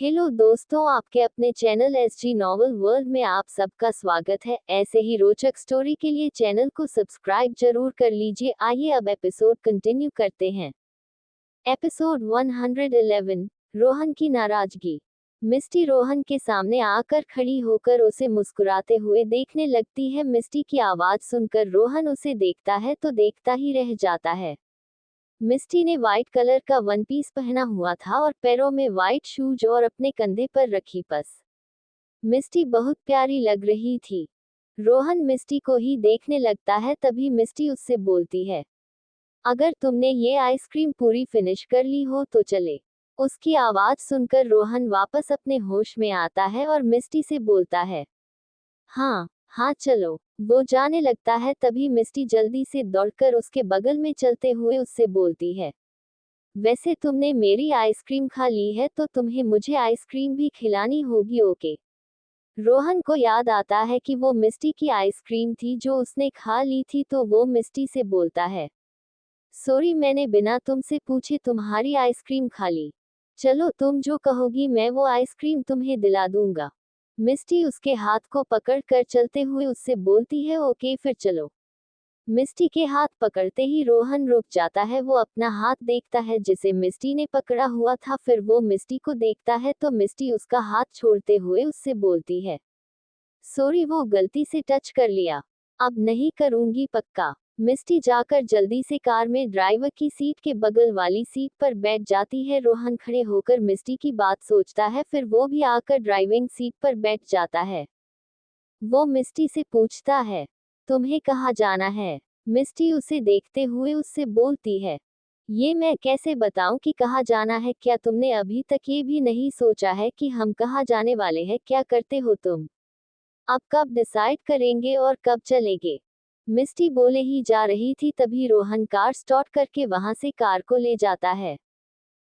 Hello दोस्तों, आपके अपने चैनल एसजी नॉवल वर्ल्ड में आप सबका स्वागत है। ऐसे ही रोचक स्टोरी के लिए चैनल को सब्सक्राइब जरूर कर लीजिए। आइए अब एपिसोड कंटिन्यू करते हैं। एपिसोड 111, रोहन की नाराजगी। मिस्टी रोहन के सामने आकर खड़ी होकर उसे मुस्कुराते हुए देखने लगती है। मिस्टी की आवाज सुनकर रोहन उसे देखता है तो देखता ही रह जाता है। मिस्टी ने व्हाइट कलर का वन पीस पहना हुआ था और पैरों में व्हाइट शूज और अपने कंधे पर रखी पर्स। मिस्टी बहुत प्यारी लग रही थी। रोहन मिस्टी को ही देखने लगता है, तभी मिस्टी उससे बोलती है, अगर तुमने ये आइसक्रीम पूरी फिनिश कर ली हो तो चले। उसकी आवाज सुनकर रोहन वापस अपने होश में आता है और मिस्टी से बोलता है, हाँ हाँ चलो। वो जाने लगता है, तभी मिस्टी जल्दी से दौड़कर उसके बगल में चलते हुए उससे बोलती है, वैसे तुमने मेरी आइसक्रीम खा ली है तो तुम्हें मुझे आइसक्रीम भी खिलानी होगी, ओके। रोहन को याद आता है कि वो मिस्टी की आइसक्रीम थी जो उसने खा ली थी, तो वो मिस्टी से बोलता है, सॉरी, मैंने बिना तुमसे पूछे तुम्हारी आइसक्रीम खा ली। चलो, तुम जो कहोगी मैं वो आइसक्रीम तुम्हें दिला दूंगा। मिस्टी उसके हाथ को पकड़ कर चलते हुए उससे बोलती है, ओके फिर चलो। मिस्टी के हाथ पकड़ते ही रोहन रुक जाता है। वो अपना हाथ देखता है जिसे मिस्टी ने पकड़ा हुआ था। फिर वो मिस्टी को देखता है तो मिस्टी उसका हाथ छोड़ते हुए उससे बोलती है, सॉरी, वो गलती से टच कर लिया, अब नहीं करूंगी पक्का। मिस्टी जाकर जल्दी से कार में ड्राइवर की सीट के बगल वाली सीट पर बैठ जाती है। रोहन खड़े होकर मिस्टी की बात सोचता है, फिर वो भी आकर ड्राइविंग सीट पर बैठ जाता है। वो मिस्टी से पूछता है, तुम्हें कहाँ जाना है? मिस्टी उसे देखते हुए उससे बोलती है, ये मैं कैसे बताऊं कि कहाँ जाना है? क्या तुमने अभी तक ये भी नहीं सोचा है कि हम कहाँ जाने वाले हैं? क्या करते हो तुम? अब कब डिसाइड करेंगे और कब चलेंगे? मिस्टी बोले ही जा रही थी, तभी रोहन कार स्टार्ट करके वहां से कार को ले जाता है।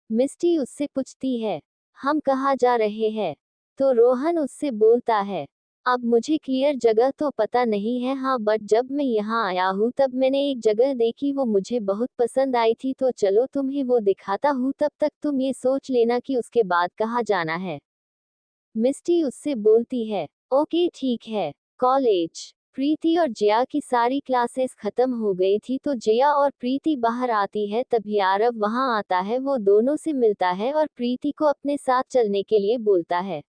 मिस्टी उससे पूछती है, हम कहाँ जा रहे हैं? तो रोहन उससे बोलता है, अब मुझे क्लियर जगह तो पता नहीं है, हाँ, बट जब मैं यहाँ आया हूँ तब मैंने एक जगह देखी, वो मुझे बहुत पसंद आई थी, तो चलो तुम्हें वो दिखाता हूँ, तब तक तुम ये सोच लेना कि उसके बाद कहाँ जाना है। मिस्टी उससे बोलती है, ओके ठीक है। कॉलेज। प्रीति और जिया की सारी क्लासेस खत्म हो गई थी, तो जिया और प्रीति बाहर आती है, तभी आरव वहां आता है। वो दोनों से मिलता है और प्रीति को अपने साथ चलने के लिए बोलता है।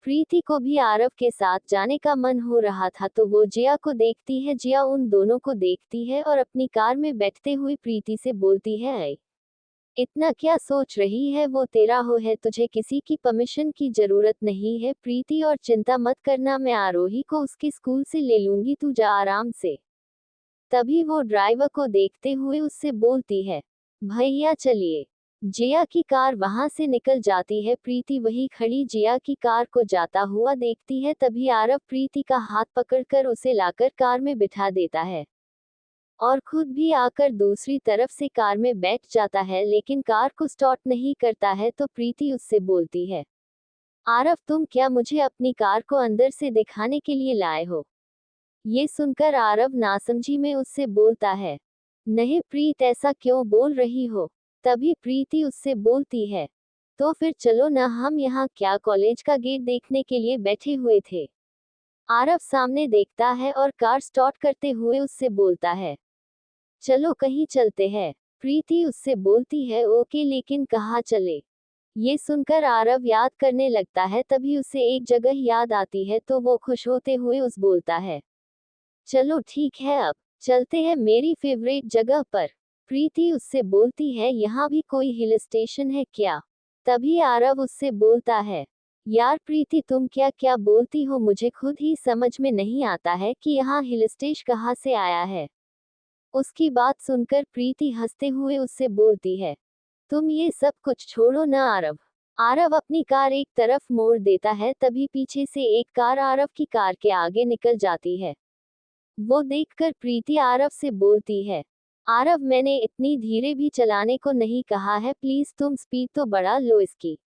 प्रीति को भी आरव के साथ जाने का मन हो रहा था, तो वो जिया को देखती है। जिया उन दोनों को देखती है और अपनी कार में बैठते हुए प्रीति से बोलती है, इतना क्या सोच रही है, वो तेरा हो है, तुझे किसी की परमिशन की जरूरत नहीं है प्रीति, और चिंता मत करना, मैं आरोही को उसके स्कूल से ले लूंगी, तू जा आराम से। तभी वो ड्राइवर को देखते हुए उससे बोलती है, भैया चलिए। जिया की कार वहां से निकल जाती है। प्रीति वही खड़ी जिया की कार को जाता हुआ देखती है। तभी आरव प्रीति का हाथ पकड़कर उसे लाकर कार में बिठा देता है और खुद भी आकर दूसरी तरफ से कार में बैठ जाता है, लेकिन कार को स्टार्ट नहीं करता है। तो प्रीति उससे बोलती है, आरव, तुम क्या मुझे अपनी कार को अंदर से दिखाने के लिए लाए हो? ये सुनकर आरव नासमझी में उससे बोलता है, नहीं प्रीत, ऐसा क्यों बोल रही हो? तभी प्रीति उससे बोलती है, तो फिर चलो ना, हम यहाँ क्या कॉलेज का गेट देखने के लिए बैठे हुए थे। आरव सामने देखता है और कार स्टार्ट करते हुए उससे बोलता है, चलो कहीं चलते हैं। प्रीति उससे बोलती है, ओके, लेकिन कहाँ चले? ये सुनकर आरव याद करने लगता है, तभी उसे एक जगह याद आती है, तो वो खुश होते हुए उस बोलता है, चलो ठीक है, अब चलते हैं मेरी फेवरेट जगह पर। प्रीति उससे बोलती है, यहाँ भी कोई हिल स्टेशन है क्या? तभी आरव उससे बोलता है, यार प्रीति, तुम क्या क्या बोलती हो, मुझे खुद ही समझ में नहीं आता है कि यहाँ हिल स्टेशन कहाँ से आया है। उसकी बात सुनकर प्रीति हंसते हुए उससे बोलती है, तुम ये सब कुछ छोड़ो ना आरव। आरव अपनी कार एक तरफ मोड़ देता है, तभी पीछे से एक कार आरव की कार के आगे निकल जाती है। वो देखकर प्रीति आरव से बोलती है, आरव, मैंने इतनी धीरे भी चलाने को नहीं कहा है, प्लीज तुम स्पीड तो बढ़ा लो इसकी।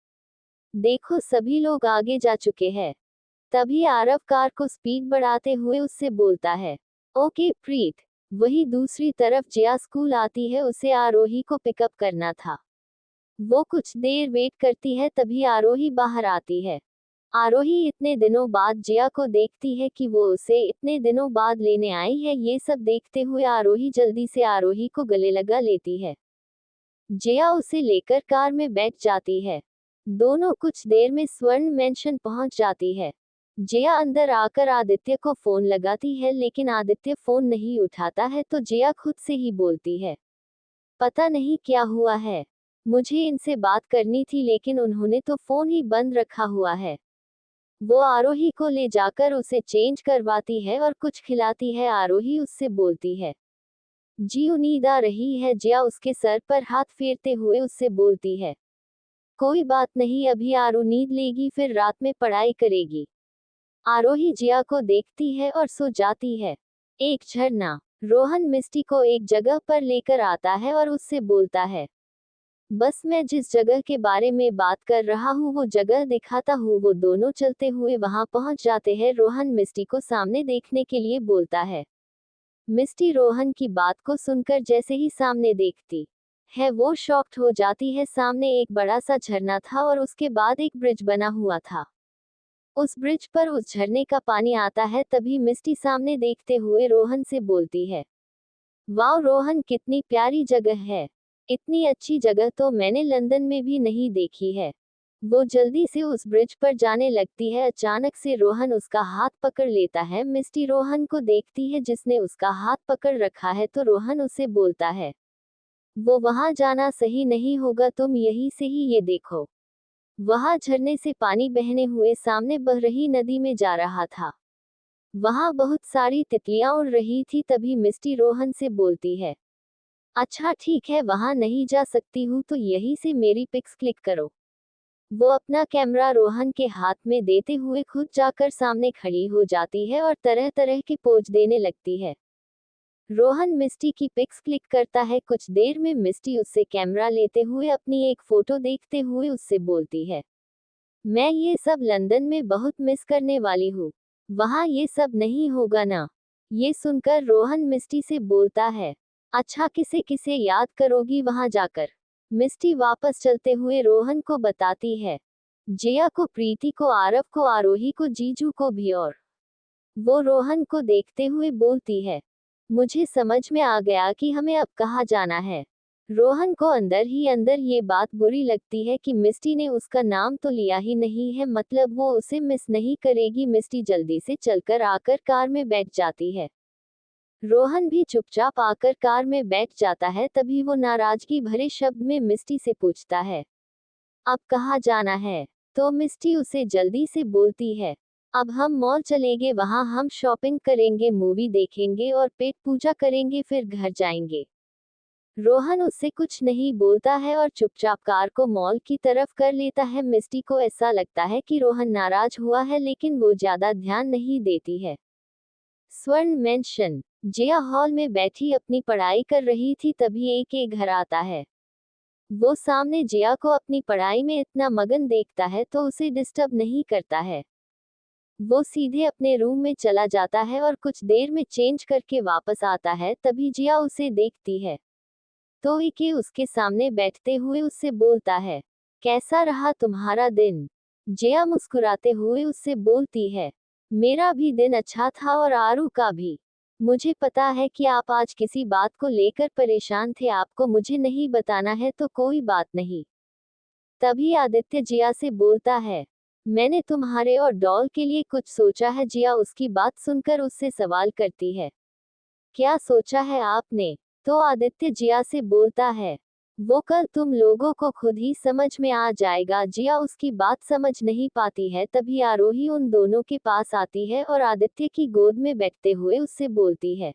देखो सभी लोग आगे जा चुके हैं। तभी आरव कार को स्पीड बढ़ाते हुए उससे बोलता है, ओके प्रीत। वही दूसरी तरफ जिया स्कूल आती है, उसे आरोही को पिकअप करना था। वो कुछ देर वेट करती है, तभी आरोही बाहर आती है। आरोही इतने दिनों बाद जिया को देखती है कि वो उसे इतने दिनों बाद लेने आई है। ये सब देखते हुए आरोही जल्दी से आरोही को गले लगा लेती है। जिया उसे लेकर कार में बैठ जाती है। दोनों कुछ देर में स्वर्ण मैंशन पहुंच जाती है। जिया अंदर आकर आदित्य को फोन लगाती है, लेकिन आदित्य फोन नहीं उठाता है तो जिया खुद से ही बोलती है, पता नहीं क्या हुआ है, मुझे इनसे बात करनी थी लेकिन उन्होंने तो फोन ही बंद रखा हुआ है। वो आरोही को ले जाकर उसे चेंज करवाती है और कुछ खिलाती है। आरोही उससे बोलती है, जी नींद आ रही है। जिया उसके सर पर हाथ फेरते हुए उससे बोलती है, कोई बात नहीं, अभी आरू नींद लेगी फिर रात में पढ़ाई करेगी। आरोही जिया को देखती है और सो जाती है। एक झरना। रोहन मिस्टी को एक जगह पर लेकर आता है और उससे बोलता है, बस मैं जिस जगह के बारे में बात कर रहा हूँ वो जगह दिखाता हूँ। वो दोनों चलते हुए वहां पहुंच जाते हैं। रोहन मिस्टी को सामने देखने के लिए बोलता है। मिस्टी रोहन की बात को सुनकर जैसे ही सामने देखती है वो शॉक्ड हो जाती है। सामने एक बड़ा सा झरना था और उसके बाद एक ब्रिज बना हुआ था। उस ब्रिज पर उस झरने का पानी आता है। तभी मिस्टी सामने देखते हुए रोहन से बोलती है, वाह रोहन, कितनी प्यारी जगह है, इतनी अच्छी जगह तो मैंने लंदन में भी नहीं देखी है। वो जल्दी से उस ब्रिज पर जाने लगती है। अचानक से रोहन उसका हाथ पकड़ लेता है। मिस्टी रोहन को देखती है जिसने उसका हाथ पकड़ रखा है तो रोहन उसे बोलता है, वो वहां जाना सही नहीं होगा, तुम यहीं से ही ये देखो। वहां झरने से पानी बहने हुए सामने बह रही नदी में जा रहा था। वहां बहुत सारी तितलियां उड़ रही थी। तभी मिस्टी रोहन से बोलती है, अच्छा ठीक है, वहां नहीं जा सकती हूँ तो यहीं से मेरी पिक्स क्लिक करो। वो अपना कैमरा रोहन के हाथ में देते हुए खुद जाकर सामने खड़ी हो जाती है और तरह तरह के पोज देने लगती है। रोहन मिस्टी की पिक्स क्लिक करता है। कुछ देर में मिस्टी उससे कैमरा लेते हुए अपनी एक फोटो देखते हुए उससे बोलती है, मैं ये सब लंदन में बहुत मिस करने वाली हूँ, वहाँ ये सब नहीं होगा ना। ये सुनकर रोहन मिस्टी से बोलता है, अच्छा किसे किसे याद करोगी वहाँ जाकर। मिस्टी वापस चलते हुए रोहन को बताती है, जिया को, प्रीति को, आरव को, आरोही को, जीजू को भी। और वो रोहन को देखते हुए बोलती है, मुझे समझ में आ गया कि हमें अब कहाँ जाना है। रोहन को अंदर ही अंदर ये बात बुरी लगती है कि मिस्टी ने उसका नाम तो लिया ही नहीं है, मतलब वो उसे मिस नहीं करेगी। मिस्टी जल्दी से चलकर आकर कार में बैठ जाती है। रोहन भी चुपचाप आकर कार में बैठ जाता है। तभी वो नाराजगी भरे शब्द में मिस्टी से पूछता है, अब कहाँ जाना है। तो मिस्टी उसे जल्दी से बोलती है, अब हम मॉल चलेंगे, वहाँ हम शॉपिंग करेंगे, मूवी देखेंगे और पेट पूजा करेंगे, फिर घर जाएंगे। रोहन उससे कुछ नहीं बोलता है और चुपचाप कार को मॉल की तरफ कर लेता है। मिस्टी को ऐसा लगता है कि रोहन नाराज हुआ है, लेकिन वो ज्यादा ध्यान नहीं देती है। स्वर्ण मेंशन। जिया हॉल में बैठी अपनी पढ़ाई कर रही थी, तभी एक घर आता है। वो सामने जिया को अपनी पढ़ाई में इतना मगन देखता है तो उसे डिस्टर्ब नहीं करता है। वो सीधे अपने रूम में चला जाता है और कुछ देर में चेंज करके वापस आता है। तभी जिया उसे देखती है तो इके उसके सामने बैठते हुए उससे बोलता है, कैसा रहा तुम्हारा दिन। जिया मुस्कुराते हुए उससे बोलती है, मेरा भी दिन अच्छा था और आरू का भी। मुझे पता है कि आप आज किसी बात को लेकर परेशान थे, आपको मुझे नहीं बताना है तो कोई बात नहीं। तभी आदित्य जिया से बोलता है, मैंने तुम्हारे और डॉल के लिए कुछ सोचा है। जिया उसकी बात सुनकर उससे सवाल करती है, क्या सोचा है आपने। तो आदित्य जिया से बोलता है, वो कल तुम लोगों को खुद ही समझ में आ जाएगा। जिया उसकी बात समझ नहीं पाती है। तभी आरोही उन दोनों के पास आती है और आदित्य की गोद में बैठते हुए उससे बोलती है,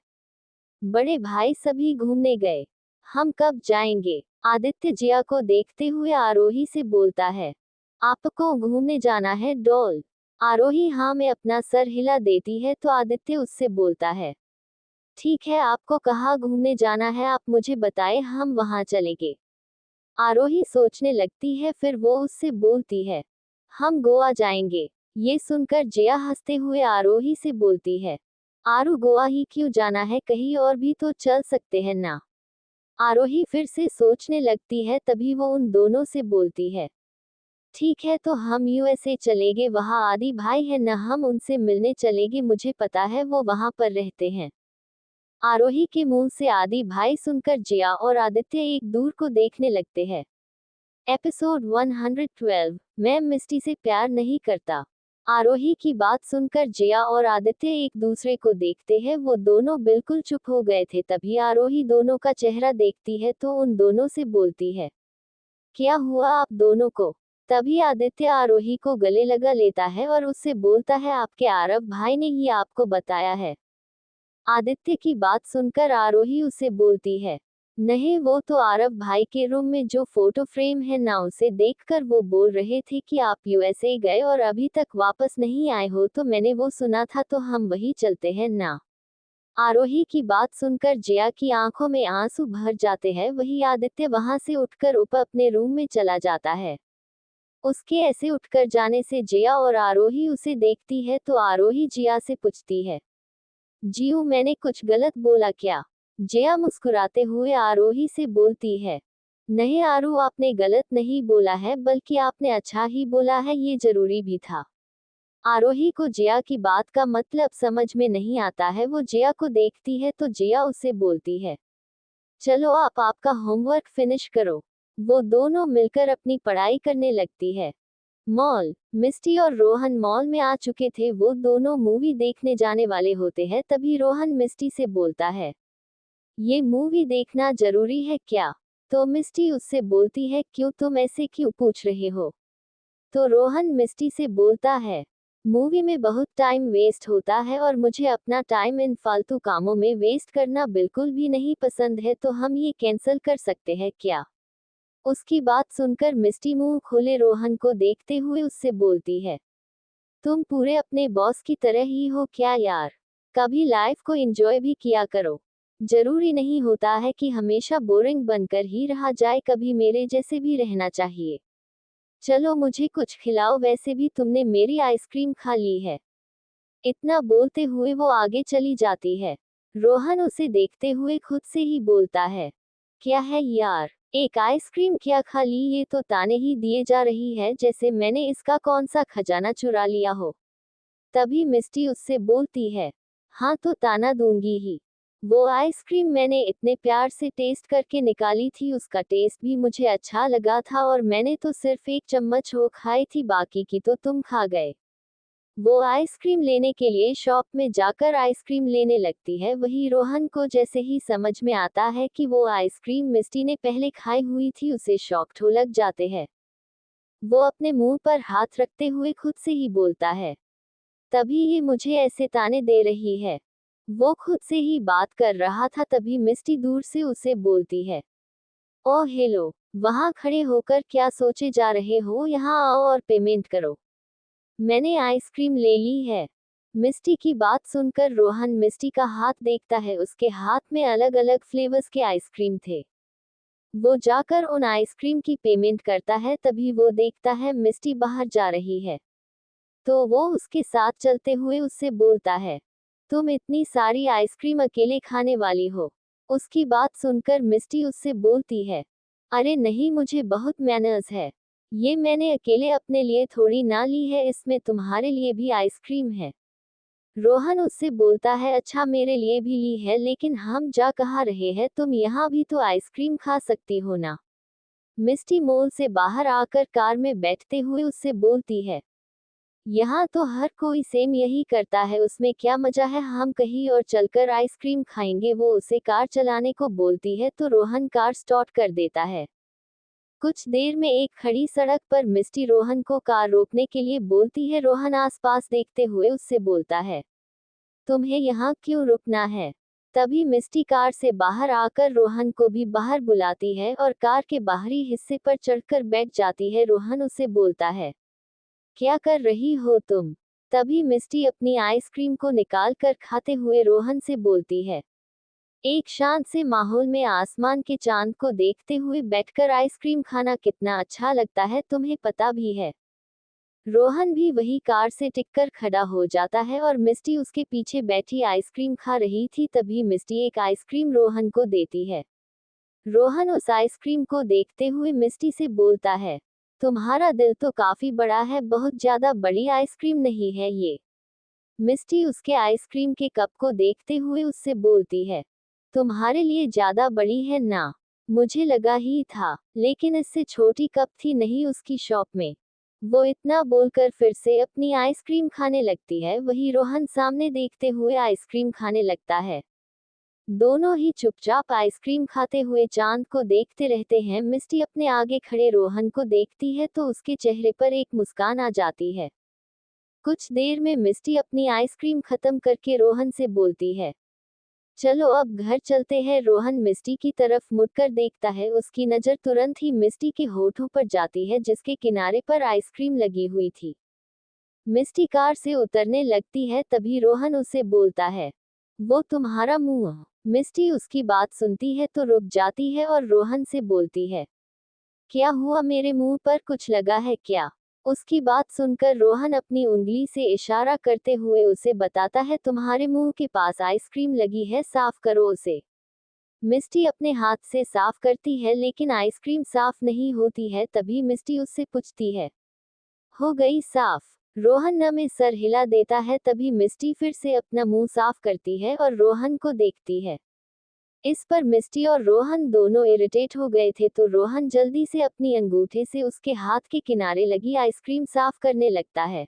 बड़े भाई सभी घूमने गए, हम कब जाएंगे। आदित्य जिया को देखते हुए आरोही से बोलता है, आपको घूमने जाना है डॉल। आरोही हाँ में अपना सर हिला देती है तो आदित्य उससे बोलता है, ठीक है, आपको कहाँ घूमने जाना है आप मुझे बताएं, हम वहां चलेंगे। आरोही सोचने लगती है, फिर वो उससे बोलती है, हम गोवा जाएंगे। ये सुनकर जिया हंसते हुए आरोही से बोलती है, आरू गोवा ही क्यों जाना है, कहीं और भी तो चल सकते हैं ना। आरोही फिर से सोचने लगती है, तभी वो उन दोनों से बोलती है, ठीक है तो हम यूएसए चलेंगे, वहाँ आदि भाई है न, हम उनसे मिलने चलेंगे, मुझे पता है वो वहाँ पर रहते हैं। आरोही के मुंह से आदि भाई सुनकर जिया और आदित्य एक दूर को देखने लगते हैं। एपिसोड 112, मैं मिस्टी से प्यार नहीं करता। आरोही की बात सुनकर जिया और आदित्य एक दूसरे को देखते हैं, वो दोनों बिल्कुल चुप हो गए थे। तभी आरोही दोनों का चेहरा देखती है तो उन दोनों से बोलती है, क्या हुआ आप दोनों को? तभी आदित्य आरोही को गले लगा लेता है और उससे बोलता है, आपके आरव भाई ने ही आपको बताया है। आदित्य की बात सुनकर आरोही उसे बोलती है, नहीं वो तो आरव भाई के रूम में जो फोटो फ्रेम है ना, उसे देखकर वो बोल रहे थे कि आप यूएसए गए और अभी तक वापस नहीं आए हो, तो मैंने वो सुना था, तो हम वही चलते हैं ना। आरोही की बात सुनकर जिया की आंखों में आंसू भर जाते हैं। वही आदित्य वहां से उठकर ऊपर अपने रूम में चला जाता है। उसके ऐसे उठकर जाने से जिया और आरोही उसे देखती है तो आरोही जिया से पूछती है, जियो मैंने कुछ गलत बोला क्या? जिया मुस्कुराते हुए आरोही से बोलती है, नहीं आरू, आपने गलत नहीं बोला है, बल्कि आपने अच्छा ही बोला है, ये जरूरी भी था। आरोही को जिया की बात का मतलब समझ में नहीं आता है। वो जिया को देखती है तो जिया उससे बोलती है, चलो आप आपका होमवर्क फिनिश करो। वो दोनों मिलकर अपनी पढ़ाई करने लगती है। मॉल, मिस्टी और रोहन मॉल में आ चुके थे। वो दोनों मूवी देखने जाने वाले होते हैं। तभी रोहन मिस्टी से बोलता है, ये मूवी देखना जरूरी है क्या? तो मिस्टी उससे बोलती है, क्यों, तुम ऐसे क्यों पूछ रहे हो? तो रोहन मिस्टी से बोलता है, मूवी में बहुत टाइम वेस्ट होता है और मुझे अपना टाइम इन फालतू कामों में वेस्ट करना बिल्कुल भी नहीं पसंद है, तो हम ये कैंसिल कर सकते हैं क्या? उसकी बात सुनकर मिस्टी मुंह खोले रोहन को देखते हुए उससे बोलती है, तुम पूरे अपने बॉस की तरह ही हो क्या यार? कभी लाइफ को एंजॉय भी किया करो। जरूरी नहीं होता है कि हमेशा बोरिंग बनकर ही रहा जाए, कभी मेरे जैसे भी रहना चाहिए। चलो मुझे कुछ खिलाओ, वैसे भी तुमने मेरी आइसक्रीम खा ली है। इतना बोलते हुए वो आगे चली जाती है। रोहन उसे देखते हुए खुद से ही बोलता है, क्या है यार, एक आइसक्रीम क्या खा ली, ये तो ताने ही दिए जा रही है जैसे मैंने इसका कौन सा खजाना चुरा लिया हो। तभी मिस्टी उससे बोलती है, हाँ तो ताना दूंगी ही। वो आइसक्रीम मैंने इतने प्यार से टेस्ट करके निकाली थी, उसका टेस्ट भी मुझे अच्छा लगा था और मैंने तो सिर्फ एक चम्मच वो खाई थी, बाकी की तो तुम खा गए। वो आइसक्रीम लेने के लिए शॉप में जाकर आइसक्रीम लेने लगती है। वही रोहन को जैसे ही समझ में आता है कि वो आइसक्रीम मिस्टी ने पहले खाई हुई थी, उसे शॉक हो लग जाते हैं। वो अपने मुंह पर हाथ रखते हुए खुद से ही बोलता है, तभी ये मुझे ऐसे ताने दे रही है। वो खुद से ही बात कर रहा था। तभी मिस्टी दूर से उसे बोलती है, ओह हेलो, वहां खड़े होकर क्या सोचे जा रहे हो, यहाँ आओ और पेमेंट करो। मैंने आइसक्रीम ले ली है। मिस्टी की बात सुनकर रोहन मिस्टी का हाथ देखता है, उसके हाथ में अलग अलग फ्लेवर्स के आइसक्रीम थे। वो जाकर उन आइसक्रीम की पेमेंट करता है। तभी वो देखता है मिस्टी बाहर जा रही है, तो वो उसके साथ चलते हुए उससे बोलता है, तुम इतनी सारी आइसक्रीम अकेले खाने वाली हो? उसकी बात सुनकर मिस्टी उससे बोलती है, अरे नहीं, मुझे बहुत मैनर्स है। ये मैंने अकेले अपने लिए थोड़ी ना ली है, इसमें तुम्हारे लिए भी आइसक्रीम है। रोहन उससे बोलता है, अच्छा मेरे लिए भी ली है, लेकिन हम जा कहाँ रहे हैं, तुम यहाँ भी तो आइसक्रीम खा सकती हो ना। मिस्टी मॉल से बाहर आकर कार में बैठते हुए उससे बोलती है, यहाँ तो हर कोई सेम यही करता है, उसमें क्या मजा है, हम कहीं और चलकर आइसक्रीम खाएंगे। वो उसे कार चलाने को बोलती है तो रोहन कार स्टार्ट कर देता है। कुछ देर में एक खड़ी सड़क पर मिस्टी रोहन को कार रोकने के लिए बोलती है। रोहन आसपास देखते हुए उससे बोलता है, तुम्हें यहाँ क्यों रुकना है? तभी मिस्टी कार से बाहर आकर रोहन को भी बाहर बुलाती है और कार के बाहरी हिस्से पर चढ़कर बैठ जाती है। रोहन उसे बोलता है, क्या कर रही हो तुम? तभी मिस्टी अपनी आइसक्रीम को निकाल कर खाते हुए रोहन से बोलती है, एक शांत से माहौल में आसमान के चांद को देखते हुए बैठकर आइसक्रीम खाना कितना अच्छा लगता है, तुम्हें पता भी है। रोहन भी वही कार से टिककर खड़ा हो जाता है और मिस्टी उसके पीछे बैठी आइसक्रीम खा रही थी। तभी मिस्टी एक आइसक्रीम रोहन को देती है। रोहन उस आइसक्रीम को देखते हुए मिस्टी से बोलता है, तुम्हारा दिल तो काफी बड़ा है, बहुत ज्यादा बड़ी आइसक्रीम नहीं है ये। मिस्टी उसके आइसक्रीम के कप को देखते हुए उससे बोलती है, तुम्हारे लिए ज्यादा बड़ी है ना? मुझे लगा ही था, लेकिन इससे छोटी कप थी नहीं उसकी शॉप में। वो इतना बोलकर फिर से अपनी आइसक्रीम खाने लगती है। वही रोहन सामने देखते हुए आइसक्रीम खाने लगता है। दोनों ही चुपचाप आइसक्रीम खाते हुए चांद को देखते रहते हैं। मिस्टी अपने आगे खड़े रोहन को देखती है तो उसके चेहरे पर एक मुस्कान आ जाती है। कुछ देर में मिस्टी अपनी आइसक्रीम खत्म करके रोहन से बोलती है, चलो अब घर चलते हैं। रोहन मिस्टी की तरफ मुड़कर देखता है। उसकी नजर तुरंत ही मिस्टी के होठों पर जाती है जिसके किनारे पर आइसक्रीम लगी हुई थी। मिस्टी कार से उतरने लगती है तभी रोहन उसे बोलता है, वो तुम्हारा मुंह। मिस्टी उसकी बात सुनती है तो रुक जाती है और रोहन से बोलती है, क्या हुआ, मेरे मुंह पर कुछ लगा है क्या? उसकी बात सुनकर रोहन अपनी उंगली से इशारा करते हुए उसे बताता है, तुम्हारे मुंह के पास आइसक्रीम लगी है, साफ करो उसे। मिस्टी अपने हाथ से साफ करती है लेकिन आइसक्रीम साफ नहीं होती है। तभी मिस्टी उससे पूछती है, हो गई साफ? रोहन न में सर हिला देता है। तभी मिस्टी फिर से अपना मुंह साफ करती है और रोहन को देखती है। इस पर मिस्टी और रोहन दोनों इरिटेट हो गए थे तो रोहन जल्दी से अपनी अंगूठे से उसके हाथ के किनारे लगी आइसक्रीम साफ करने लगता है।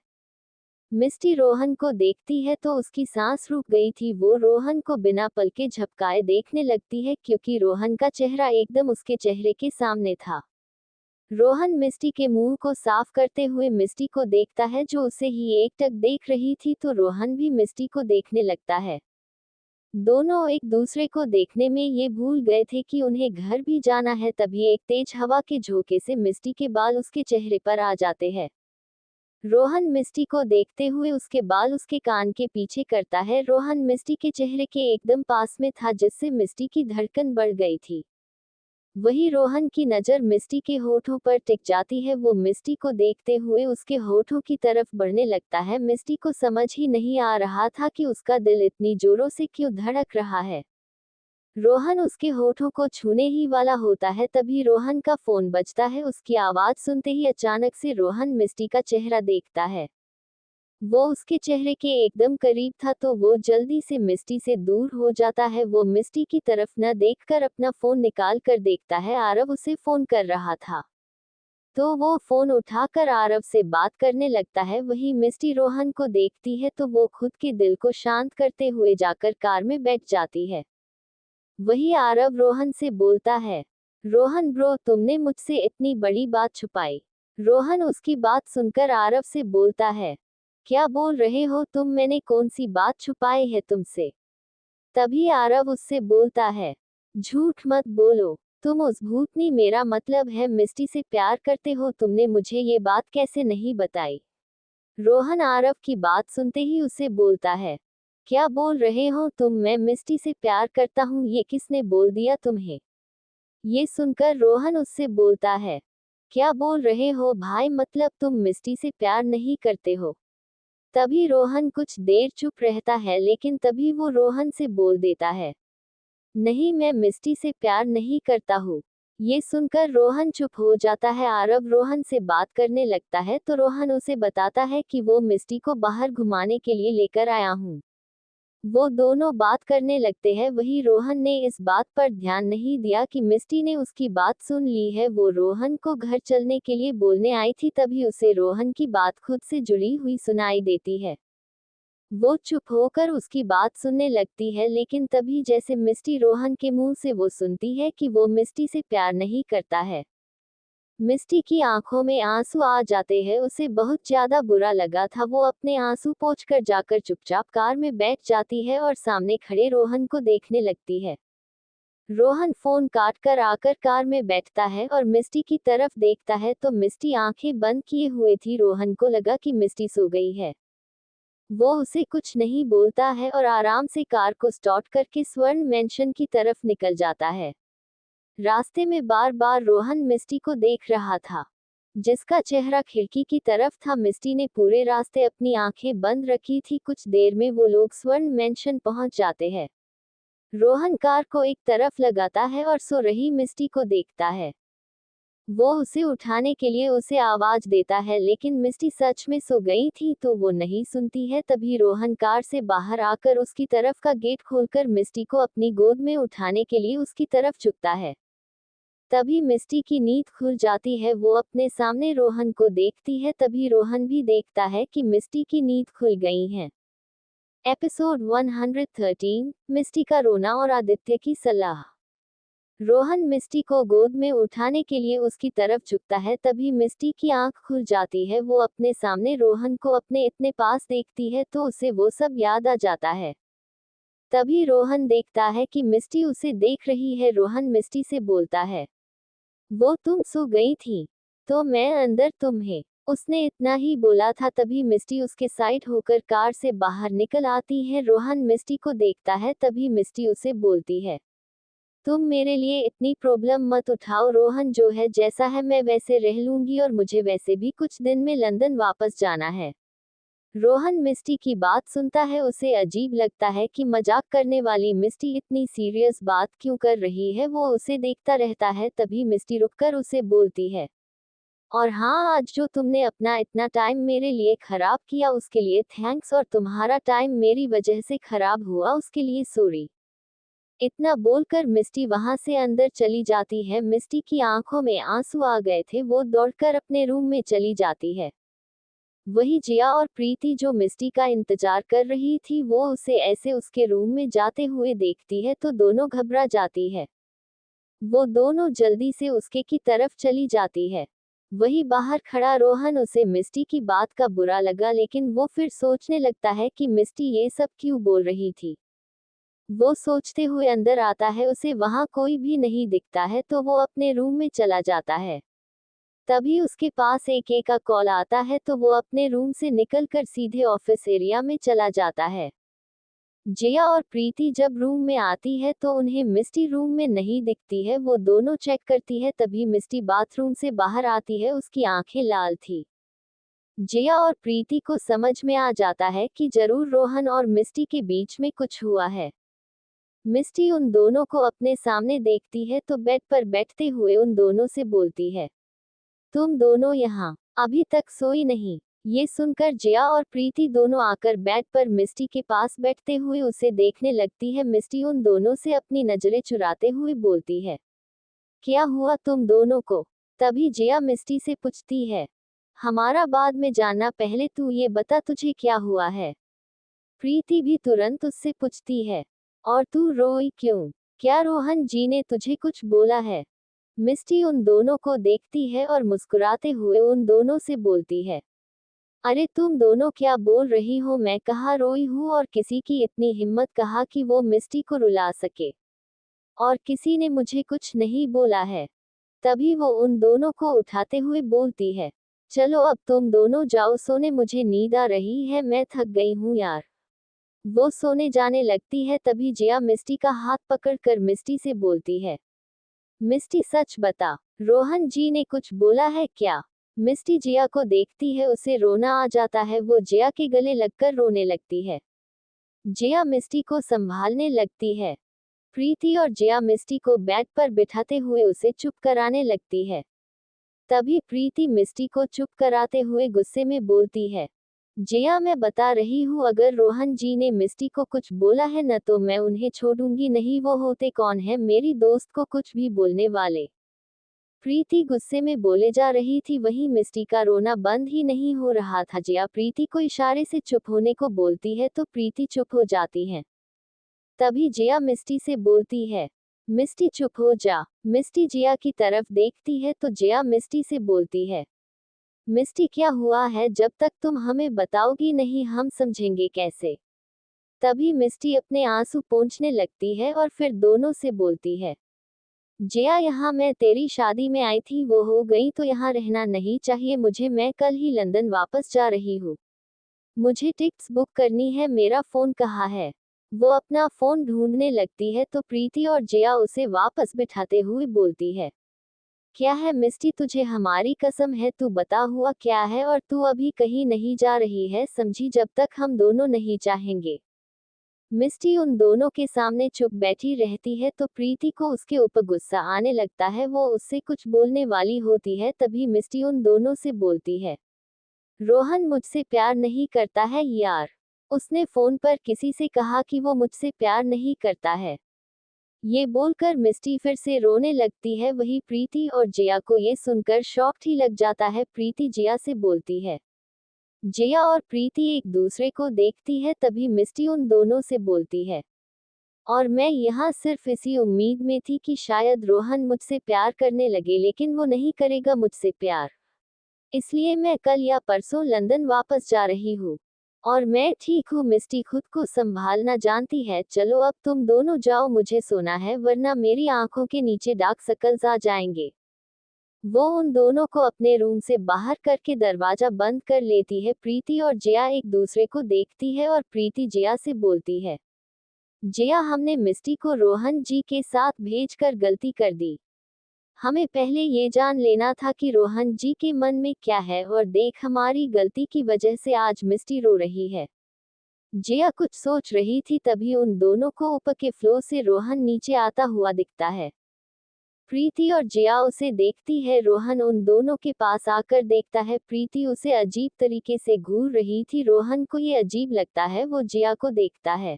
मिस्टी रोहन को देखती है तो उसकी सांस रुक गई थी। वो रोहन को बिना पलके झपकाए देखने लगती है क्योंकि रोहन का चेहरा एकदम उसके चेहरे के सामने था। रोहन मिस्टी के मुंह को साफ करते हुए मिस्टी को देखता है जो उसे ही एकटक देख रही थी तो रोहन भी मिस्टी को देखने लगता है। दोनों एक दूसरे को देखने में ये भूल गए थे कि उन्हें घर भी जाना है। तभी एक तेज हवा के झोंके से मिस्टी के बाल उसके चेहरे पर आ जाते हैं। रोहन मिस्टी को देखते हुए उसके बाल उसके कान के पीछे करता है। रोहन मिस्टी के चेहरे के एकदम पास में था जिससे मिस्टी की धड़कन बढ़ गई थी। वही रोहन की नजर मिस्टी के होठों पर टिक जाती है। वो मिस्टी को देखते हुए उसके होठों की तरफ बढ़ने लगता है। मिस्टी को समझ ही नहीं आ रहा था कि उसका दिल इतनी जोरों से क्यों धड़क रहा है। रोहन उसके होठों को छूने ही वाला होता है तभी रोहन का फोन बजता है। उसकी आवाज सुनते ही अचानक से रोहन मिस्टी का चेहरा देखता है। वो उसके चेहरे के एकदम करीब था तो वो जल्दी से मिस्टी से दूर हो जाता है। वो मिस्टी की तरफ न देखकर अपना फोन निकाल कर देखता है। आरव उसे फोन कर रहा था तो वो फोन उठाकर आरव से बात करने लगता है। वही मिस्टी रोहन को देखती है तो वो खुद के दिल को शांत करते हुए जाकर कार में बैठ जाती है। वही आरव रोहन से बोलता है, रोहन ब्रो, तुमने मुझसे इतनी बड़ी बात छुपाई। रोहन उसकी बात सुनकर आरव से बोलता है, क्या बोल रहे हो तुम, मैंने कौन सी बात छुपाई है तुमसे? तभी आरव उससे बोलता है, झूठ मत बोलो, तुम उस भूतनी, मेरा मतलब है मिस्टी से प्यार करते हो। तुमने मुझे ये बात कैसे नहीं बताई? रोहन आरव की बात सुनते ही उसे बोलता है, क्या बोल रहे हो तुम, मैं मिस्टी से प्यार करता हूँ, ये किसने बोल दिया तुम्हें? ये सुनकर रोहन उससे बोलता है, क्या बोल रहे हो भाई, मतलब तुम मिस्टी से प्यार नहीं करते हो? तभी रोहन कुछ देर चुप रहता है लेकिन तभी वो रोहन से बोल देता है, नहीं, मैं मिस्टी से प्यार नहीं करता हूँ। ये सुनकर रोहन चुप हो जाता है। आरव रोहन से बात करने लगता है तो रोहन उसे बताता है कि वो मिस्टी को बाहर घुमाने के लिए लेकर आया हूँ। वो दोनों बात करने लगते हैं। वही रोहन ने इस बात पर ध्यान नहीं दिया कि मिस्टी ने उसकी बात सुन ली है। वो रोहन को घर चलने के लिए बोलने आई थी तभी उसे रोहन की बात खुद से जुड़ी हुई सुनाई देती है। वो चुप होकर उसकी बात सुनने लगती है लेकिन तभी जैसे मिस्टी रोहन के मुंह से वो सुनती है कि वो मिस्टी से प्यार नहीं करता है। मिस्टी की आंखों में आंसू आ जाते हैं। उसे बहुत ज्यादा बुरा लगा था। वो अपने आंसू पोंछकर जाकर चुपचाप कार में बैठ जाती है और सामने खड़े रोहन को देखने लगती है। रोहन फोन काट कर आकर कार में बैठता है और मिस्टी की तरफ देखता है तो मिस्टी आंखें बंद किए हुए थी। रोहन को लगा कि मिस्टी सो गई है। वो उसे कुछ नहीं बोलता है और आराम से कार को स्टार्ट करके स्वर्ण मैंशन की तरफ निकल जाता है। रास्ते में बार बार रोहन मिस्टी को देख रहा था जिसका चेहरा खिड़की की तरफ था। मिस्टी ने पूरे रास्ते अपनी आंखें बंद रखी थी। कुछ देर में वो लोग स्वर्ण मैंशन पहुंच जाते हैं। रोहन कार को एक तरफ लगाता है और सो रही मिस्टी को देखता है। वो उसे उठाने के लिए उसे आवाज देता है, लेकिन मिस्टी सच में सो गई थी तो वो नहीं सुनती है। तभी रोहन कार से बाहर आकर उसकी तरफ का गेट खोलकर मिस्टी को अपनी गोद में उठाने के लिए उसकी तरफ झुकता है। तभी मिस्टी की नींद खुल जाती है। वो अपने सामने रोहन को देखती है। तभी रोहन भी देखता है कि मिस्टी की नींद खुल गई है। एपिसोड 113, मिस्टी का रोना और आदित्य की सलाह। रोहन मिस्टी को गोद में उठाने के लिए उसकी तरफ झुकता है। तभी मिस्टी की आंख खुल जाती है। वो अपने सामने रोहन को अपने इतने पास देखती है तो उसे वो सब याद आ जाता है। तभी रोहन देखता है कि मिस्टी उसे देख रही है। रोहन मिस्टी से बोलता है, वो तुम सो गई थी तो मैं अंदर तुम्हें। उसने इतना ही बोला था। तभी मिस्टी उसके साइड होकर कार से बाहर निकल आती है। रोहन मिस्टी को देखता है। तभी मिस्टी उसे बोलती है, तुम मेरे लिए इतनी प्रॉब्लम मत उठाओ। रोहन जो है जैसा है मैं वैसे रह लूंगी और मुझे वैसे भी कुछ दिन में लंदन वापस जाना है। रोहन मिस्टी की बात सुनता है। उसे अजीब लगता है कि मजाक करने वाली मिस्टी इतनी सीरियस बात क्यों कर रही है। वो उसे देखता रहता है। तभी मिस्टी रुककर उसे बोलती है, और हाँ, आज जो तुमने अपना इतना टाइम मेरे लिए खराब किया उसके लिए थैंक्स, और तुम्हारा टाइम मेरी वजह से खराब हुआ उसके लिए सॉरी। इतना बोलकर मिस्टी वहां से अंदर चली जाती है। मिस्टी की आंखों में आंसू आ गए थे। वो दौड़कर अपने रूम में चली जाती है। वही जिया और प्रीति जो मिस्टी का इंतजार कर रही थी, वो उसे ऐसे उसके रूम में जाते हुए देखती है तो दोनों घबरा जाती है। वो दोनों जल्दी से उसके की तरफ चली जाती है। वही बाहर खड़ा रोहन, उसे मिस्टी की बात का बुरा लगा, लेकिन वो फिर सोचने लगता है कि मिस्टी ये सब क्यों बोल रही थी। वो सोचते हुए अंदर आता है। उसे वहां कोई भी नहीं दिखता है तो वो अपने रूम में चला जाता है। तभी उसके पास एक का कॉल आता है तो वो अपने रूम से निकलकर सीधे ऑफिस एरिया में चला जाता है। जिया और प्रीति जब रूम में आती है तो उन्हें मिस्टी रूम में नहीं दिखती है। वो दोनों चेक करती है। तभी मिस्टी बाथरूम से बाहर आती है। उसकी आंखें लाल थी। जिया और प्रीति को समझ में आ जाता है कि जरूर रोहन और मिस्टी के बीच में कुछ हुआ है। मिस्टी उन दोनों को अपने सामने देखती है तो बेड पर बैठते हुए उन दोनों से बोलती है, तुम दोनों यहाँ अभी तक सोई नहीं। ये सुनकर जिया और प्रीति दोनों आकर बेड पर मिस्टी के पास बैठते हुए उसे देखने लगती है। मिस्टी उन दोनों से अपनी नजरें चुराते हुए बोलती है, क्या हुआ तुम दोनों को। तभी जिया मिस्टी से पूछती है, हमारा बाद में जानना, पहले तू ये बता तुझे क्या हुआ है। प्रीति भी तुरंत उससे पूछती है, और तू रोई क्यों, क्या रोहन जी ने तुझे कुछ बोला है। मिस्टी उन दोनों को देखती है और मुस्कुराते हुए उन दोनों से बोलती है, अरे तुम दोनों क्या बोल रही हो, मैं कहाँ रोई हूँ, और किसी की इतनी हिम्मत कहा कि वो मिस्टी को रुला सके, और किसी ने मुझे कुछ नहीं बोला है। तभी वो उन दोनों को उठाते हुए बोलती है, चलो अब तुम दोनों जाओ सोने, मुझे नींद आ रही है, मैं थक गई हूँ यार। वो सोने जाने लगती है। तभी जिया मिस्टी का हाथ पकड़कर मिस्टी से बोलती है, मिस्टी सच बता, रोहन जी ने कुछ बोला है क्या। मिस्टी जिया को देखती है। उसे रोना आ जाता है। वो जिया के गले लगकर रोने लगती है। जिया मिस्टी को संभालने लगती है। प्रीति और जिया मिस्टी को बेड पर बिठाते हुए उसे चुप कराने लगती है। तभी प्रीति मिस्टी को चुप कराते हुए गुस्से में बोलती है, जिया मैं बता रही हूँ, अगर रोहन जी ने मिस्टी को कुछ बोला है न तो मैं उन्हें छोड़ूंगी नहीं। वो होते कौन है मेरी दोस्त को कुछ भी बोलने वाले। प्रीति गुस्से में बोले जा रही थी। वहीं मिस्टी का रोना बंद ही नहीं हो रहा था। जिया प्रीति को इशारे से चुप होने को बोलती है तो प्रीति चुप हो जाती है। तभी जिया मिस्टी से बोलती है, मिस्टी चुप हो जा। मिस्टी जिया की तरफ देखती है तो जिया मिस्टी से बोलती है, मिस्टी क्या हुआ है, जब तक तुम हमें बताओगी नहीं हम समझेंगे कैसे। तभी मिस्टी अपने आंसू पोंछने लगती है और फिर दोनों से बोलती है, जिया यहाँ मैं तेरी शादी में आई थी, वो हो गई तो यहाँ रहना नहीं चाहिए मुझे, मैं कल ही लंदन वापस जा रही हूँ। मुझे टिकट्स बुक करनी है, मेरा फोन कहाँ है। वो अपना फोन ढूंढने लगती है तो प्रीति और जिया उसे वापस बिठाते हुए बोलती है, क्या है मिस्टी, तुझे हमारी कसम है, तू बता हुआ क्या है, और तू अभी कहीं नहीं जा रही है समझी, जब तक हम दोनों नहीं चाहेंगे। मिस्टी उन दोनों के सामने चुप बैठी रहती है तो प्रीति को उसके ऊपर गुस्सा आने लगता है। वो उससे कुछ बोलने वाली होती है, तभी मिस्टी उन दोनों से बोलती है, रोहन मुझसे प्यार नहीं करता है यार। उसने फोन पर किसी से कहा कि वो मुझसे प्यार नहीं करता है। ये बोलकर मिस्टी फिर से रोने लगती है। वही प्रीति और जिया को ये सुनकर शॉक ही लग जाता है। प्रीति जिया से बोलती है। जिया और प्रीति एक दूसरे को देखती है, तभी मिस्टी उन दोनों से बोलती है, और मैं यहाँ सिर्फ इसी उम्मीद में थी कि शायद रोहन मुझसे प्यार करने लगे, लेकिन वो नहीं करेगा मुझसे प्यार। इसलिए मैं कल या परसों लंदन वापस जा रही हूँ। और मैं ठीक हूँ। मिस्टी खुद को संभालना जानती है। चलो अब तुम दोनों जाओ, मुझे सोना है, वरना मेरी आंखों के नीचे डार्क सर्कल्स आ जाएंगे। वो उन दोनों को अपने रूम से बाहर करके दरवाजा बंद कर लेती है। प्रीति और जिया एक दूसरे को देखती है और प्रीति जिया से बोलती है, जिया हमने मिस्टी को रोहन जी के साथ भेजकर गलती कर दी। हमें पहले ये जान लेना था कि रोहन जी के मन में क्या है, और देख हमारी गलती की वजह से आज मिस्टी रो रही है। जिया कुछ सोच रही थी, तभी उन दोनों को ऊपर के फ्लोर से रोहन नीचे आता हुआ दिखता है। प्रीति और जिया उसे देखती है। रोहन उन दोनों के पास आकर देखता है प्रीति उसे अजीब तरीके से घूर रही थी। रोहन को ये अजीब लगता है। वो जिया को देखता है,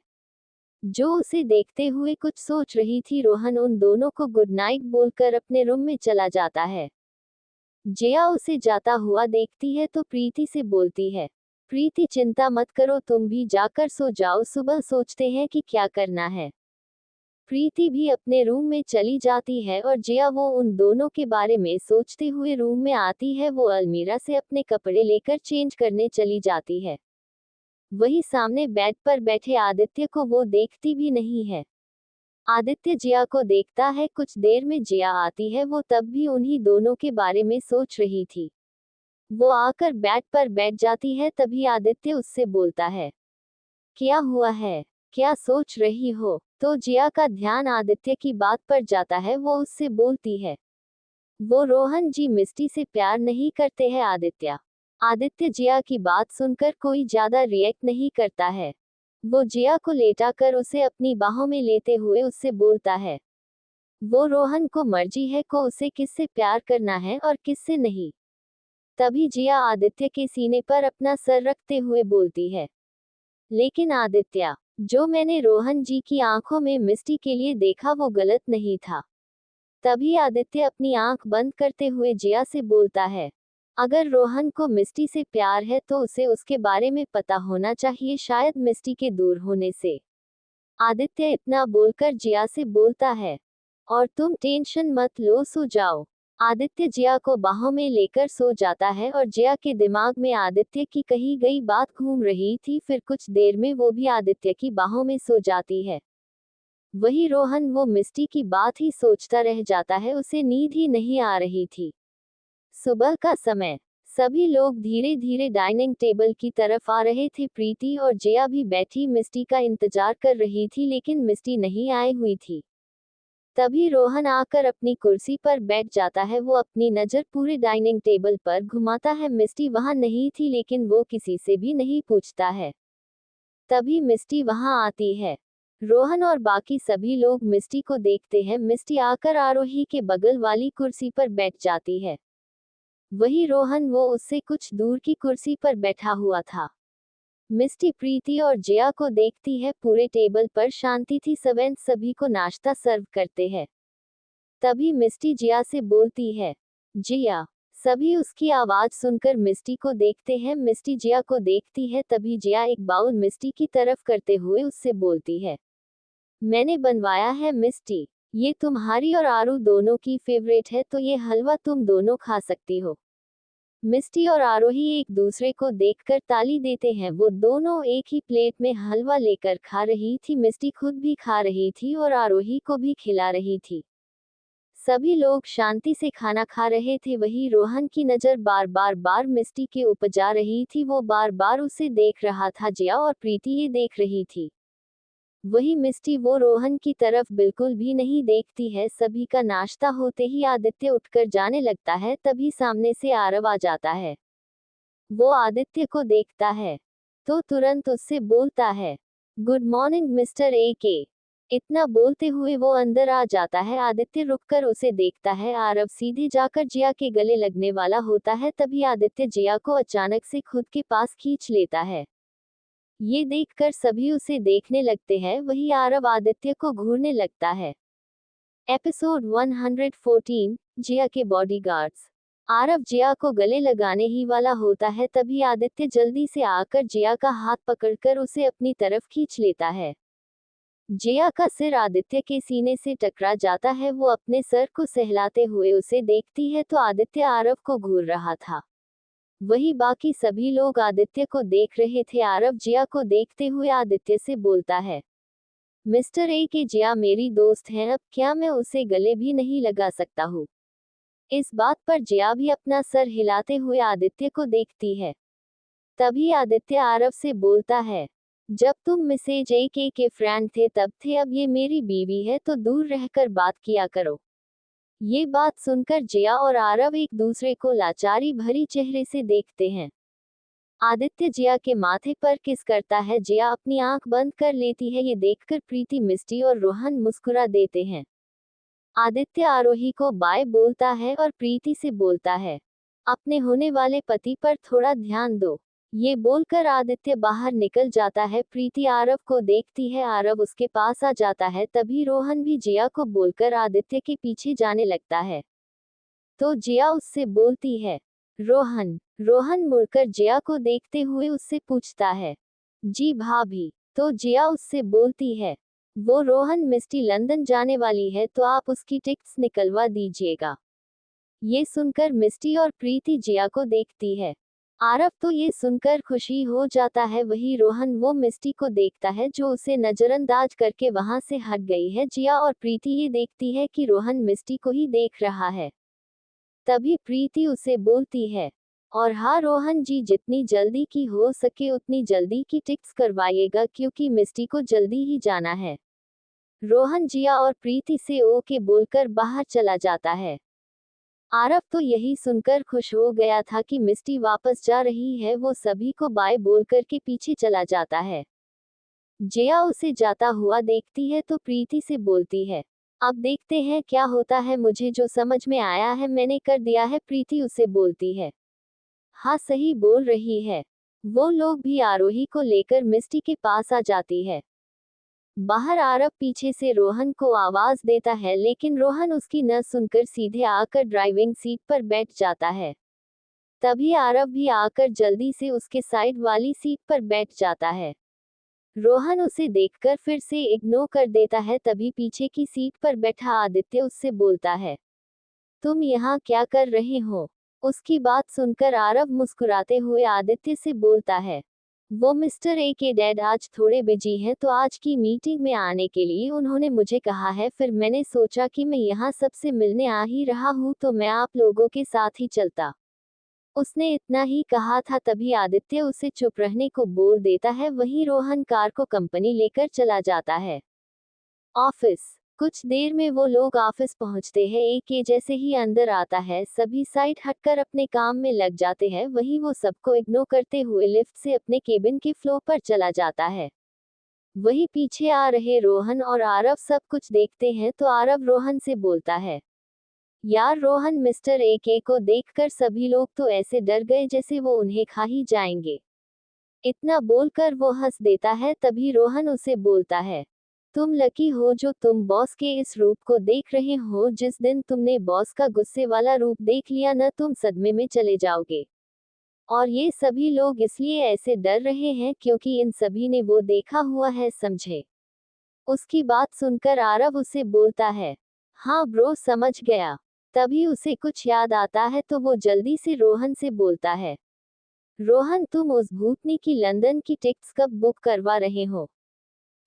जो उसे देखते हुए कुछ सोच रही थी। रोहन उन दोनों को गुड नाइट बोलकर अपने रूम में चला जाता है। जिया उसे जाता हुआ देखती है तो प्रीति से बोलती है, प्रीति चिंता मत करो, तुम भी जाकर सो जाओ, सुबह सोचते हैं कि क्या करना है। प्रीति भी अपने रूम में चली जाती है और जिया वो उन दोनों के बारे में सोचते हुए रूम में आती है। वो अलमीरा से अपने कपड़े लेकर चेंज करने चली जाती है। वही सामने बेड पर बैठे आदित्य को वो देखती भी नहीं है। आदित्य जिया को देखता है। कुछ देर में जिया आती है। वो तब भी उन्हीं दोनों के बारे में सोच रही थी। वो आकर बेड पर बैठ जाती है, तभी आदित्य उससे बोलता है, क्या हुआ है, क्या सोच रही हो। तो जिया का ध्यान आदित्य की बात पर जाता है। वो उससे बोलती है, वो रोहन जी मिस्टी से प्यार नहीं करते हैं आदित्य। आदित्य जिया की बात सुनकर कोई ज्यादा रिएक्ट नहीं करता है। वो जिया को लेटाकर उसे अपनी बाहों में लेते हुए उससे बोलता है, वो रोहन को मर्जी है को उसे किससे प्यार करना है और किससे नहीं। तभी जिया आदित्य के सीने पर अपना सर रखते हुए बोलती है, लेकिन आदित्य, जो मैंने रोहन जी की आंखों में मिस्टी के लिए देखा वो गलत नहीं था। तभी आदित्य अपनी आंख बंद करते हुए जिया से बोलता है, अगर रोहन को मिस्टी से प्यार है तो उसे उसके बारे में पता होना चाहिए, शायद मिस्टी के दूर होने से। आदित्य इतना बोलकर जिया से बोलता है, और तुम टेंशन मत लो, सो जाओ। आदित्य जिया को बाहों में लेकर सो जाता है और जिया के दिमाग में आदित्य की कही गई बात घूम रही थी। फिर कुछ देर में वो भी आदित्य की बाहों में सो जाती है। वही रोहन वो मिस्टी की बात ही सोचता रह जाता है। उसे नींद ही नहीं आ रही थी। सुबह का समय, सभी लोग धीरे धीरे डाइनिंग टेबल की तरफ आ रहे थे। प्रीति और जिया भी बैठी मिस्टी का इंतजार कर रही थी, लेकिन मिस्टी नहीं आई हुई थी। तभी रोहन आकर अपनी कुर्सी पर बैठ जाता है। वो अपनी नज़र पूरे डाइनिंग टेबल पर घुमाता है। मिस्टी वहां नहीं थी, लेकिन वो किसी से भी नहीं पूछता है। तभी मिस्टी वहां आती है। रोहन और बाकी सभी लोग मिस्टी को देखते हैं। मिस्टी आकर आरोही के बगल वाली कुर्सी पर बैठ जाती है। वही रोहन वो उससे कुछ दूर की कुर्सी पर बैठा हुआ था। मिस्टी प्रीति और जिया को देखती है। पूरे टेबल पर शांति थी। सभी को नाश्ता सर्व करते हैं। तभी मिस्टी जिया से बोलती है, जिया। सभी उसकी आवाज सुनकर मिस्टी को देखते हैं। मिस्टी जिया को देखती है। तभी जिया एक बाउल मिस्टी की तरफ करते हुए उससे बोलती है, मैंने बनवाया है मिस्टी, ये तुम्हारी और आरू दोनों की फेवरेट है, तो ये हलवा तुम दोनों खा सकती हो। मिस्टी और आरोही एक दूसरे को देखकर ताली देते हैं। वो दोनों एक ही प्लेट में हलवा लेकर खा रही थी। मिस्टी खुद भी खा रही थी और आरोही को भी खिला रही थी। सभी लोग शांति से खाना खा रहे थे। वही रोहन की नज़र बार मिस्टी के ऊपर जा रही थी। वो बार बार उसे देख रहा था। जिया और प्रीति ये देख रही थी। वही मिस्टी वो रोहन की तरफ बिल्कुल भी नहीं देखती है। सभी का नाश्ता होते ही आदित्य उठकर जाने लगता है। तभी सामने से आरव आ जाता है। वो आदित्य को देखता है तो तुरंत उससे बोलता है, गुड मॉर्निंग मिस्टर ए के। इतना बोलते हुए वो अंदर आ जाता है। आदित्य रुककर उसे देखता है। आरव सीधे जाकर जिया के गले लगने वाला होता है, तभी आदित्य जिया को अचानक से खुद के पास खींच लेता है। ये देखकर सभी उसे देखने लगते हैं, वही आरव आदित्य को घूरने लगता है। एपिसोड 114, जिया के बॉडीगार्ड्स। आरव जिया को गले लगाने ही वाला होता है, तभी आदित्य जल्दी से आकर जिया का हाथ पकड़कर उसे अपनी तरफ खींच लेता है। जिया का सिर आदित्य के सीने से टकरा जाता है। वो अपने सर को सहलाते हुए उसे देखती है तो आदित्य आरव को घूर रहा था। वही बाकी सभी लोग आदित्य को देख रहे थे। आरव जिया को देखते हुए आदित्य से बोलता है, मिस्टर ए के जिया मेरी दोस्त है, अब क्या मैं उसे गले भी नहीं लगा सकता हूँ? इस बात पर जिया भी अपना सर हिलाते हुए आदित्य को देखती है। तभी आदित्य आरव से बोलता है, जब तुम मिसेज ए के फ्रेंड थे तब थे, अब ये मेरी बीवी है तो दूर रहकर बात किया करो। ये बात सुनकर जिया और आरव एक दूसरे को लाचारी भरी चेहरे से देखते हैं। आदित्य जिया के माथे पर किस करता है। जिया अपनी आंख बंद कर लेती है। ये देखकर प्रीति, मिस्टी और रोहन मुस्कुरा देते हैं। आदित्य आरोही को बाय बोलता है और प्रीति से बोलता है, अपने होने वाले पति पर थोड़ा ध्यान दो। ये बोलकर आदित्य बाहर निकल जाता है। प्रीति आरव को देखती है। आरव उसके पास आ जाता है। तभी रोहन भी जिया को बोलकर आदित्य के पीछे जाने लगता है। तो जिया उससे बोलती है, रोहन। रोहन मुड़कर जिया को देखते हुए उससे पूछता है, जी भाभी। तो जिया उससे बोलती है, वो रोहन मिस्टी लंदन जाने वाली है तो आप उसकी टिकट्स निकलवा दीजिएगा। ये सुनकर मिस्टी और प्रीति जिया को देखती है। आरव तो ये सुनकर खुशी हो जाता है। वही रोहन वो मिस्टी को देखता है जो उसे नजरअंदाज करके वहां से हट गई है। जिया और प्रीति ये देखती है कि रोहन मिस्टी को ही देख रहा है। तभी प्रीति उसे बोलती है, और हाँ रोहन जी, जितनी जल्दी की हो सके उतनी जल्दी की टिकट्स करवाइएगा क्योंकि मिस्टी को जल्दी ही जाना है। रोहन जिया और प्रीति से ओके बोलकर बाहर चला जाता है। आरव तो यही सुनकर खुश हो गया था कि मिस्टी वापस जा रही है। वो सभी को बाय बोलकर के पीछे चला जाता है। जिया उसे जाता हुआ देखती है तो प्रीति से बोलती है, अब देखते हैं क्या होता है। मुझे जो समझ में आया है मैंने कर दिया है। प्रीति उसे बोलती है, हाँ सही बोल रही है। वो लोग भी आरोही को लेकर मिस्टी के पास आ जाती है। बाहर आरव पीछे से रोहन को आवाज देता है, लेकिन रोहन उसकी न सुनकर सीधे आकर ड्राइविंग सीट पर बैठ जाता है। तभी आरव भी आकर जल्दी से उसके साइड वाली सीट पर बैठ जाता है। रोहन उसे देखकर फिर से इग्नोर कर देता है। तभी पीछे की सीट पर बैठा आदित्य उससे बोलता है, तुम यहाँ क्या कर रहे हो? उसकी बात सुनकर आरव मुस्कुराते हुए आदित्य से बोलता है, वो मिस्टर ए के डैड आज थोड़े बिजी हैं तो आज की मीटिंग में आने के लिए उन्होंने मुझे कहा है। फिर मैंने सोचा कि मैं यहाँ सबसे मिलने आ ही रहा हूँ तो मैं आप लोगों के साथ ही चलता। उसने इतना ही कहा था तभी आदित्य उसे चुप रहने को बोल देता है। वहीं रोहन कार को कंपनी लेकर चला जाता है। ऑफिस। कुछ देर में वो लोग ऑफिस पहुंचते हैं। एक के जैसे ही अंदर आता है सभी साइड हटकर अपने काम में लग जाते हैं। वहीं वो सबको इग्नोर करते हुए लिफ्ट से अपने केबिन के फ्लोर पर चला जाता है। वही पीछे आ रहे रोहन और आरव सब कुछ देखते हैं तो आरव रोहन से बोलता है, यार रोहन, मिस्टर ए के को देखकर सभी लोग तो ऐसे डर गए जैसे वो उन्हें खा ही जाएंगे। इतना बोलकर वो हंस देता है। तभी रोहन उसे बोलता है, तुम लकी हो जो तुम बॉस के इस रूप को देख रहे हो। जिस दिन तुमने बॉस का गुस्से वाला रूप देख लिया न, तुम सदमे में चले जाओगे। और ये सभी लोग इसलिए ऐसे डर रहे हैं क्योंकि इन सभी ने वो देखा हुआ है, समझे? उसकी बात सुनकर आरव उसे बोलता है, हाँ ब्रो, समझ गया। तभी उसे कुछ याद आता है तो वो जल्दी से रोहन से बोलता है, रोहन तुम उस भूतनी की लंदन की टिकट्स कब बुक करवा रहे हो?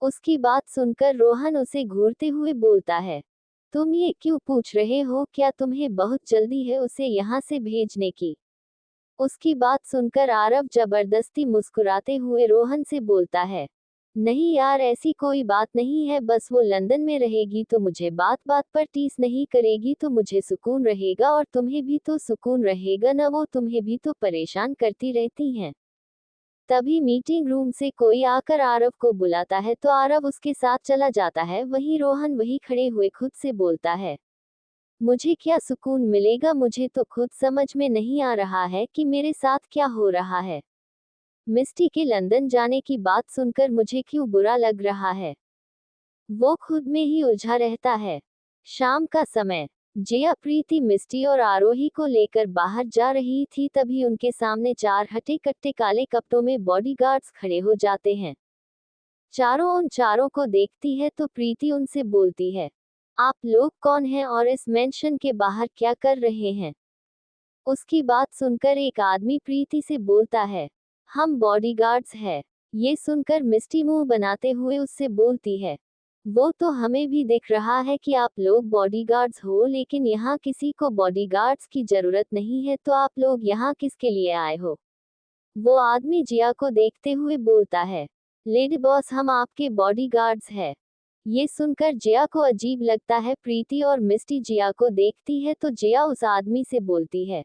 उसकी बात सुनकर रोहन उसे घूरते हुए बोलता है, तुम ये क्यों पूछ रहे हो? क्या तुम्हें बहुत जल्दी है उसे यहाँ से भेजने की? उसकी बात सुनकर आरव जबरदस्ती मुस्कुराते हुए रोहन से बोलता है, नहीं यार, ऐसी कोई बात नहीं है। बस वो लंदन में रहेगी तो मुझे बात बात पर टीस नहीं करेगी तो मुझे सुकून रहेगा और तुम्हें भी तो सुकून रहेगा ना। वो तुम्हें भी तो परेशान करती रहती हैं। तभी मीटिंग रूम से कोई आकर आरव को बुलाता है तो आरव उसके साथ चला जाता है। वहीं रोहन वहीं खड़े हुए खुद से बोलता है, मुझे क्या सुकून मिलेगा, मुझे तो खुद समझ में नहीं आ रहा है कि मेरे साथ क्या हो रहा है। मिस्टी के लंदन जाने की बात सुनकर मुझे क्यों बुरा लग रहा है। वो खुद में ही उलझा रहता है। शाम का समय, जिया, प्रीति, मिस्टी और आरोही को लेकर बाहर जा रही थी तभी उनके सामने 4 हट्टे कट्टे काले कपड़ों में बॉडीगार्ड्स खड़े हो जाते हैं। चारों उन चारों को देखती है तो प्रीति उनसे बोलती है, आप लोग कौन हैं और इस मेंशन के बाहर क्या कर रहे हैं। उसकी बात सुनकर एक आदमी प्रीति से बोलता है, हम बॉडीगार्ड्स हैं। ये सुनकर मिस्टी मुंह बनाते हुए उससे बोलती है, वो तो हमें भी दिख रहा है कि आप लोग बॉडीगार्ड्स हो, लेकिन यहाँ किसी को बॉडीगार्ड्स की जरूरत नहीं है, तो आप लोग यहाँ किसके लिए आए हो। वो आदमी जिया को देखते हुए बोलता है, लेडी बॉस, हम आपके बॉडीगार्ड्स हैं। ये सुनकर जिया को अजीब लगता है। प्रीति और मिस्टी जिया को देखती है तो जिया उस आदमी से बोलती है,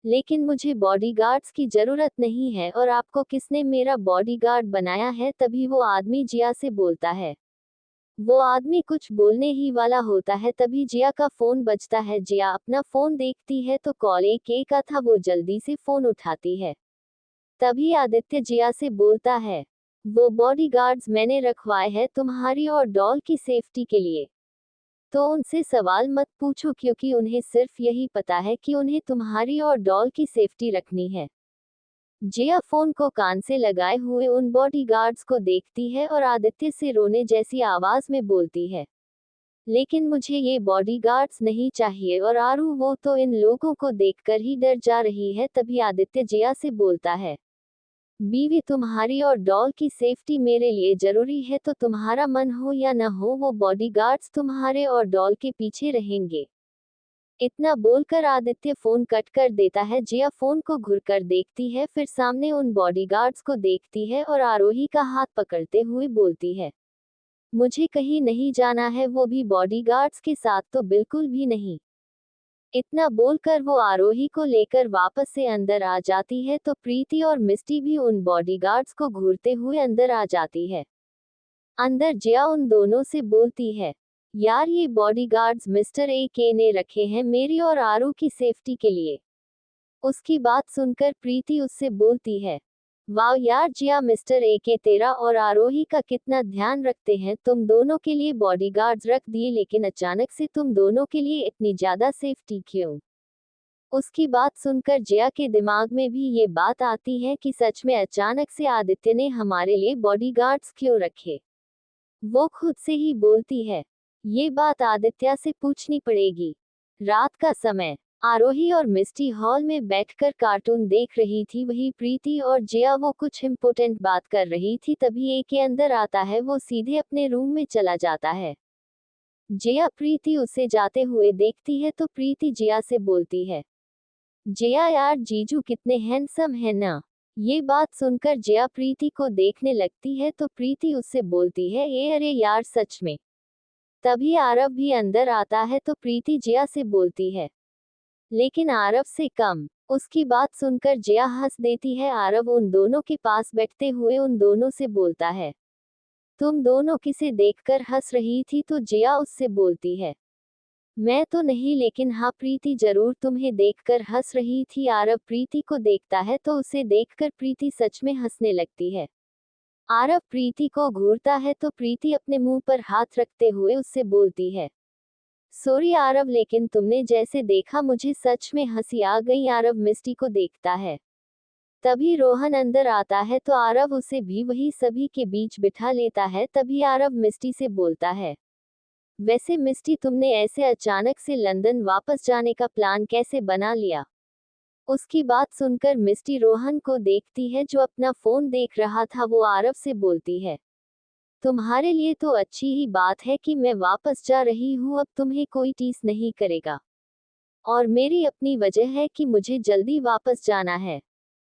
लेकिन मुझे बॉडीगार्ड्स की जरूरत नहीं है और आपको किसने मेरा बॉडीगार्ड बनाया है। तभी वो आदमी जिया से बोलता है। वो आदमी कुछ बोलने ही वाला होता है तभी जिया का फोन बजता है। जिया अपना फोन देखती है तो कॉल एक का था। वो जल्दी से फोन उठाती है। तभी आदित्य जिया से बोलता है, वो बॉडीगार्ड्स मैंने रखवाए हैं तुम्हारी और डॉल की सेफ्टी के लिए, तो उनसे सवाल मत पूछो क्योंकि उन्हें सिर्फ यही पता है कि उन्हें तुम्हारी और डॉल की सेफ्टी रखनी है। जिया फोन को कान से लगाए हुए उन बॉडीगार्ड्स को देखती है और आदित्य से रोने जैसी आवाज में बोलती है, लेकिन मुझे ये बॉडीगार्ड्स नहीं चाहिए और आरू वो तो इन लोगों को देखकर ही डर जा रही है। तभी आदित्य जिया से बोलता है, बीवी, तुम्हारी और डॉल की सेफ्टी मेरे लिए जरूरी है, तो तुम्हारा मन हो या न हो वो बॉडीगार्ड्स तुम्हारे और डॉल के पीछे रहेंगे। इतना बोलकर आदित्य फोन कट कर देता है। जिया फोन को घुरकर देखती है, फिर सामने उन बॉडीगार्ड्स को देखती है और आरोही का हाथ पकड़ते हुए बोलती है, मुझे कहीं नहीं जाना है, वो भी बॉडीगार्ड्स के साथ तो बिल्कुल भी नहीं। इतना बोलकर वो आरोही को लेकर वापस से अंदर आ जाती है तो प्रीति और मिस्टी भी उन बॉडीगार्ड्स को घूरते हुए अंदर आ जाती है। अंदर जिया उन दोनों से बोलती है, यार ये बॉडीगार्ड्स मिस्टर ए के ने रखे हैं मेरी और आरू की सेफ्टी के लिए। उसकी बात सुनकर प्रीति उससे बोलती है, वाह यार जिया, मिस्टर ए के तेरा और आरोही का कितना ध्यान रखते हैं। तुम दोनों के लिए बॉडीगार्ड्स रख दिए, लेकिन अचानक से तुम दोनों के लिए इतनी ज्यादा सेफ्टी क्यों। उसकी बात सुनकर जिया के दिमाग में भी ये बात आती है कि सच में अचानक से आदित्य ने हमारे लिए बॉडीगार्ड्स क्यों रखे। वो खुद से ही बोलती है, ये बात आदित्य से पूछनी पड़ेगी। रात का समय, आरोही और मिस्टी हॉल में बैठकर कार्टून देख रही थी। वही प्रीति और जिया वो कुछ इम्पोर्टेंट बात कर रही थी। तभी ए के अंदर आता है। वो सीधे अपने रूम में चला जाता है। जिया प्रीति उसे जाते हुए देखती है तो प्रीति जिया से बोलती है, जिया यार, जीजू कितने हैंडसम है ना। ये बात सुनकर जिया प्रीति को देखने लगती है तो प्रीति उससे बोलती है, ये अरे यार सच में। तभी आरव भी अंदर आता है तो प्रीति जिया से बोलती है, लेकिन आरव से कम। उसकी बात सुनकर जिया हंस देती है। आरव उन दोनों के पास बैठते हुए उन दोनों से बोलता है, तुम दोनों किसे देखकर हंस रही थी। तो जिया उससे बोलती है, मैं तो नहीं, लेकिन हाँ प्रीति जरूर तुम्हें देखकर हंस रही थी। आरव प्रीति को देखता है तो उसे देखकर प्रीति सच में हंसने लगती है। आरव प्रीति को घूरता है तो प्रीति अपने मुंह पर हाथ रखते हुए उससे बोलती है, सॉरी आरव, लेकिन तुमने जैसे देखा मुझे सच में हंसी आ गई। आरव मिस्टी को देखता है। तभी रोहन अंदर आता है तो आरव उसे भी वही सभी के बीच बिठा लेता है। तभी आरव मिस्टी से बोलता है, वैसे मिस्टी, तुमने ऐसे अचानक से लंदन वापस जाने का प्लान कैसे बना लिया। उसकी बात सुनकर मिस्टी रोहन को देखती है जो अपना फोन देख रहा था। वो आरव से बोलती है, तुम्हारे लिए तो अच्छी ही बात है कि मैं वापस जा रही हूँ, अब तुम्हें कोई टीस नहीं करेगा। और मेरी अपनी वजह है कि मुझे जल्दी वापस जाना है।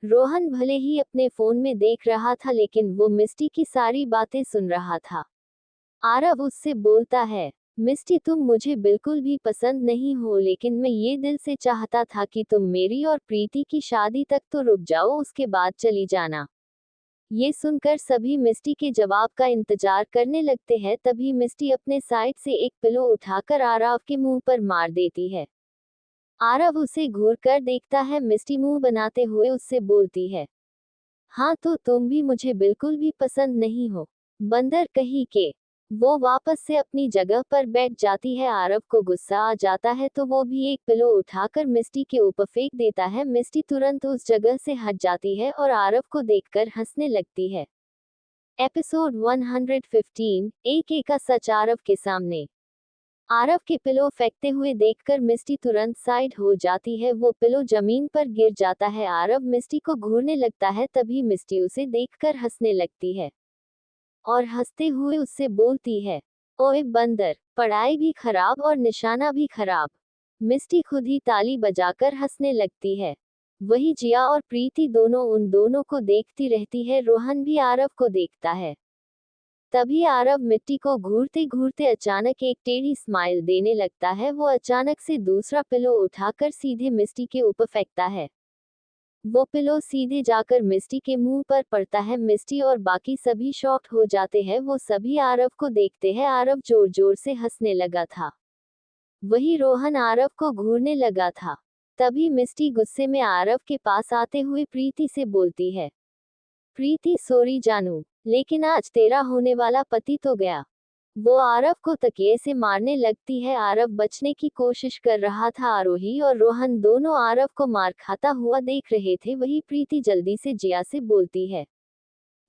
रोहन भले ही अपने फोन में देख रहा था, लेकिन वो मिस्टी की सारी बातें सुन रहा था। आरव उससे बोलता है, मिस्टी, तुम मुझे बिल्कुल भी पसंद नहीं हो, लेकिन मैं ये दिल से चाहता था कि तुम मेरी और प्रीति की शादी तक तो रुक जाओ, उसके बाद चली जाना। ये सुनकर सभी मिस्टी के जवाब का इंतजार करने लगते हैं। तभी मिस्टी अपने साइड से एक पिलो उठाकर आरव के मुंह पर मार देती है। आरव उसे घूर कर देखता है। मिस्टी मुंह बनाते हुए उससे बोलती है, हाँ तो तुम भी मुझे बिल्कुल भी पसंद नहीं हो, बंदर कहीं के। वो वापस से अपनी जगह पर बैठ जाती है। आरव को गुस्सा आ जाता है तो वो भी एक पिलो उठाकर मिस्टी के ऊपर फेंक देता है। मिस्टी तुरंत उस जगह से हट जाती है और आरव को देखकर हंसने लगती है। एपिसोड 115, एक का सच आरव के सामने। आरव के पिलो फेंकते हुए देखकर मिस्टी तुरंत साइड हो जाती है। वो पिलो जमीन पर गिर जाता है। आरव मिस्टी को घूरने लगता है। तभी मिस्टी उसे देखकर हंसने लगती है और हंसते हुए उससे बोलती है, ओए बंदर, पढ़ाई भी खराब और निशाना भी खराब। मिस्टी खुद ही ताली बजाकर हंसने लगती है। वही जिया और प्रीति दोनों उन दोनों को देखती रहती है। रोहन भी आरव को देखता है। तभी आरव मिट्टी को घूरते घूरते अचानक एक टेढ़ी स्माइल देने लगता है। वो अचानक से दूसरा पिलो उठाकर सीधे मिस्टी के ऊपर फेंकता है। वो पिलो सीधे जाकर मिस्टी के मुंह पर पड़ता है। मिस्टी और बाकी सभी शॉक्ड हो जाते हैं। वो सभी आरव को देखते हैं। आरव जोर जोर से हंसने लगा था। वही रोहन आरव को घूरने लगा था। तभी मिस्टी गुस्से में आरव के पास आते हुए प्रीति से बोलती है, प्रीति सॉरी जानू, लेकिन आज तेरा होने वाला पति तो गया। वो आरव को तकिए से मारने लगती है। आरव बचने की कोशिश कर रहा था। आरोही और रोहन दोनों आरव को मार खाता हुआ देख रहे थे। वही प्रीति जल्दी से जिया से बोलती है,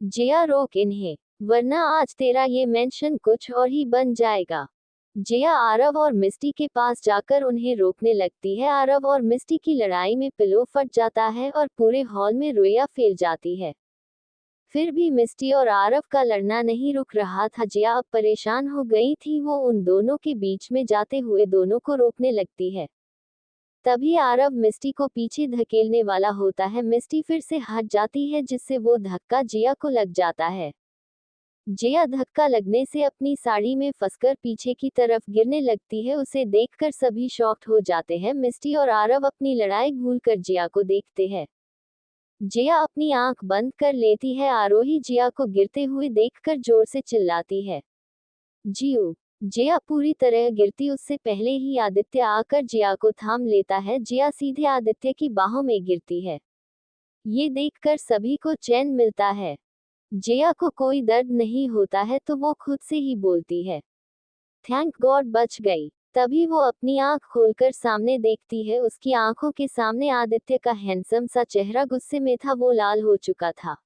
जिया रोक इन्हें, वरना आज तेरा ये मेंशन कुछ और ही बन जाएगा। जिया आरव और मिस्टी के पास जाकर उन्हें रोकने लगती है। आरव और मिस्टी की लड़ाई में पिलो फट जाता है और पूरे हॉल में रोया फैल जाती है। फिर भी मिस्टी और आरव का लड़ना नहीं रुक रहा था। जिया अब परेशान हो गई थी। वो उन दोनों के बीच में जाते हुए दोनों को रोकने लगती है। तभी आरव मिस्टी को पीछे धकेलने वाला होता है। मिस्टी फिर से हट जाती है जिससे वो धक्का जिया को लग जाता है। जिया धक्का लगने से अपनी साड़ी में फंसकर पीछे की तरफ गिरने लगती है। उसे देखकर सभी शॉक्ड हो जाते हैं। मिस्टी और आरव अपनी लड़ाई भूलकर जिया को देखते हैं। जिया अपनी आंख बंद कर लेती है। आरोही जिया को गिरते हुए देखकर जोर से चिल्लाती है, जियो। जिया पूरी तरह गिरती उससे पहले ही आदित्य आकर जिया को थाम लेता है। जिया सीधे आदित्य की बाहों में गिरती है। ये देखकर सभी को चैन मिलता है। जिया को कोई दर्द नहीं होता है तो वो खुद से ही बोलती है, थैंक गॉड बच गई। तभी वो अपनी आंख खोलकर सामने देखती है। उसकी आंखों के सामने आदित्य का हैंडसम सा चेहरा गुस्से में था। वो लाल हो चुका था।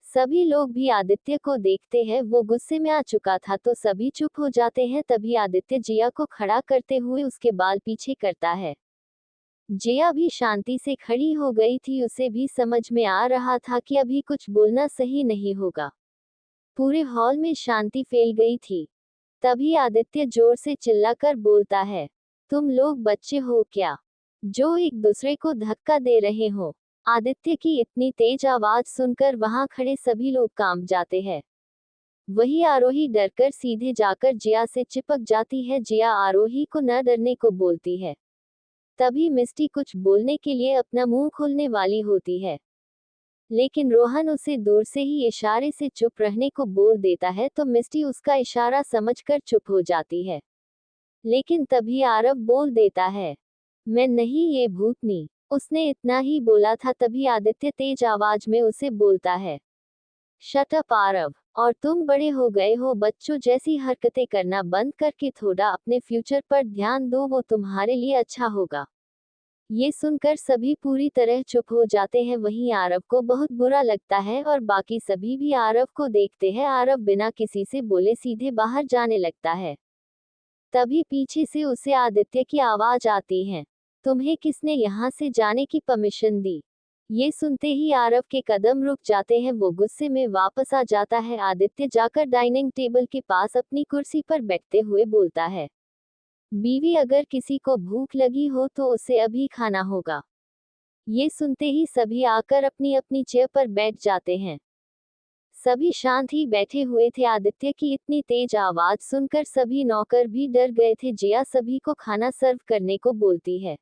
सभी लोग भी आदित्य को देखते हैं। वो गुस्से में आ चुका था तो सभी चुप हो जाते हैं। तभी आदित्य जिया को खड़ा करते हुए उसके बाल पीछे करता है। जिया भी शांति से खड़ी हो गई थी। उसे भी समझ में आ रहा था कि अभी कुछ बोलना सही नहीं होगा। पूरे हॉल में शांति फैल गई थी। तभी आदित्य जोर से चिल्लाकर बोलता है, तुम लोग बच्चे हो क्या, जो एक दूसरे को धक्का दे रहे हो। आदित्य की इतनी तेज आवाज सुनकर वहां खड़े सभी लोग कांप जाते हैं। वही आरोही डरकर सीधे जाकर जिया से चिपक जाती है। जिया आरोही को न डरने को बोलती है। तभी मिस्टी कुछ बोलने के लिए अपना मुंह खोलने वाली होती है, लेकिन रोहन उसे दूर से ही इशारे से चुप रहने को बोल देता है तो मिस्टी उसका इशारा समझकर चुप हो जाती है। लेकिन तभी आरव बोल देता है, मैं नहीं ये भूतनी। उसने इतना ही बोला था तभी आदित्य तेज आवाज में उसे बोलता है, शट अप आरव, और तुम बड़े हो गए हो। बच्चों जैसी हरकतें करना बंद करके थोड़ा अपने फ्यूचर पर ध्यान दो, वो तुम्हारे लिए अच्छा होगा। ये सुनकर सभी पूरी तरह चुप हो जाते हैं। वहीं आरव को बहुत बुरा लगता है और बाकी सभी भी आरव को देखते हैं। आरव बिना किसी से बोले सीधे बाहर जाने लगता है। तभी पीछे से उसे आदित्य की आवाज आती है, तुम्हें किसने यहाँ से जाने की परमिशन दी। ये सुनते ही आरव के कदम रुक जाते हैं। वो गुस्से में वापस आ जाता है। आदित्य जाकर डाइनिंग टेबल के पास अपनी कुर्सी पर बैठते हुए बोलता है, बीवी अगर किसी को भूख लगी हो तो उसे अभी खाना होगा। ये सुनते ही सभी आकर अपनी अपनी चेयर पर बैठ जाते हैं। सभी शांत ही बैठे हुए थे। आदित्य की इतनी तेज आवाज सुनकर सभी नौकर भी डर गए थे। जिया सभी को खाना सर्व करने को बोलती है।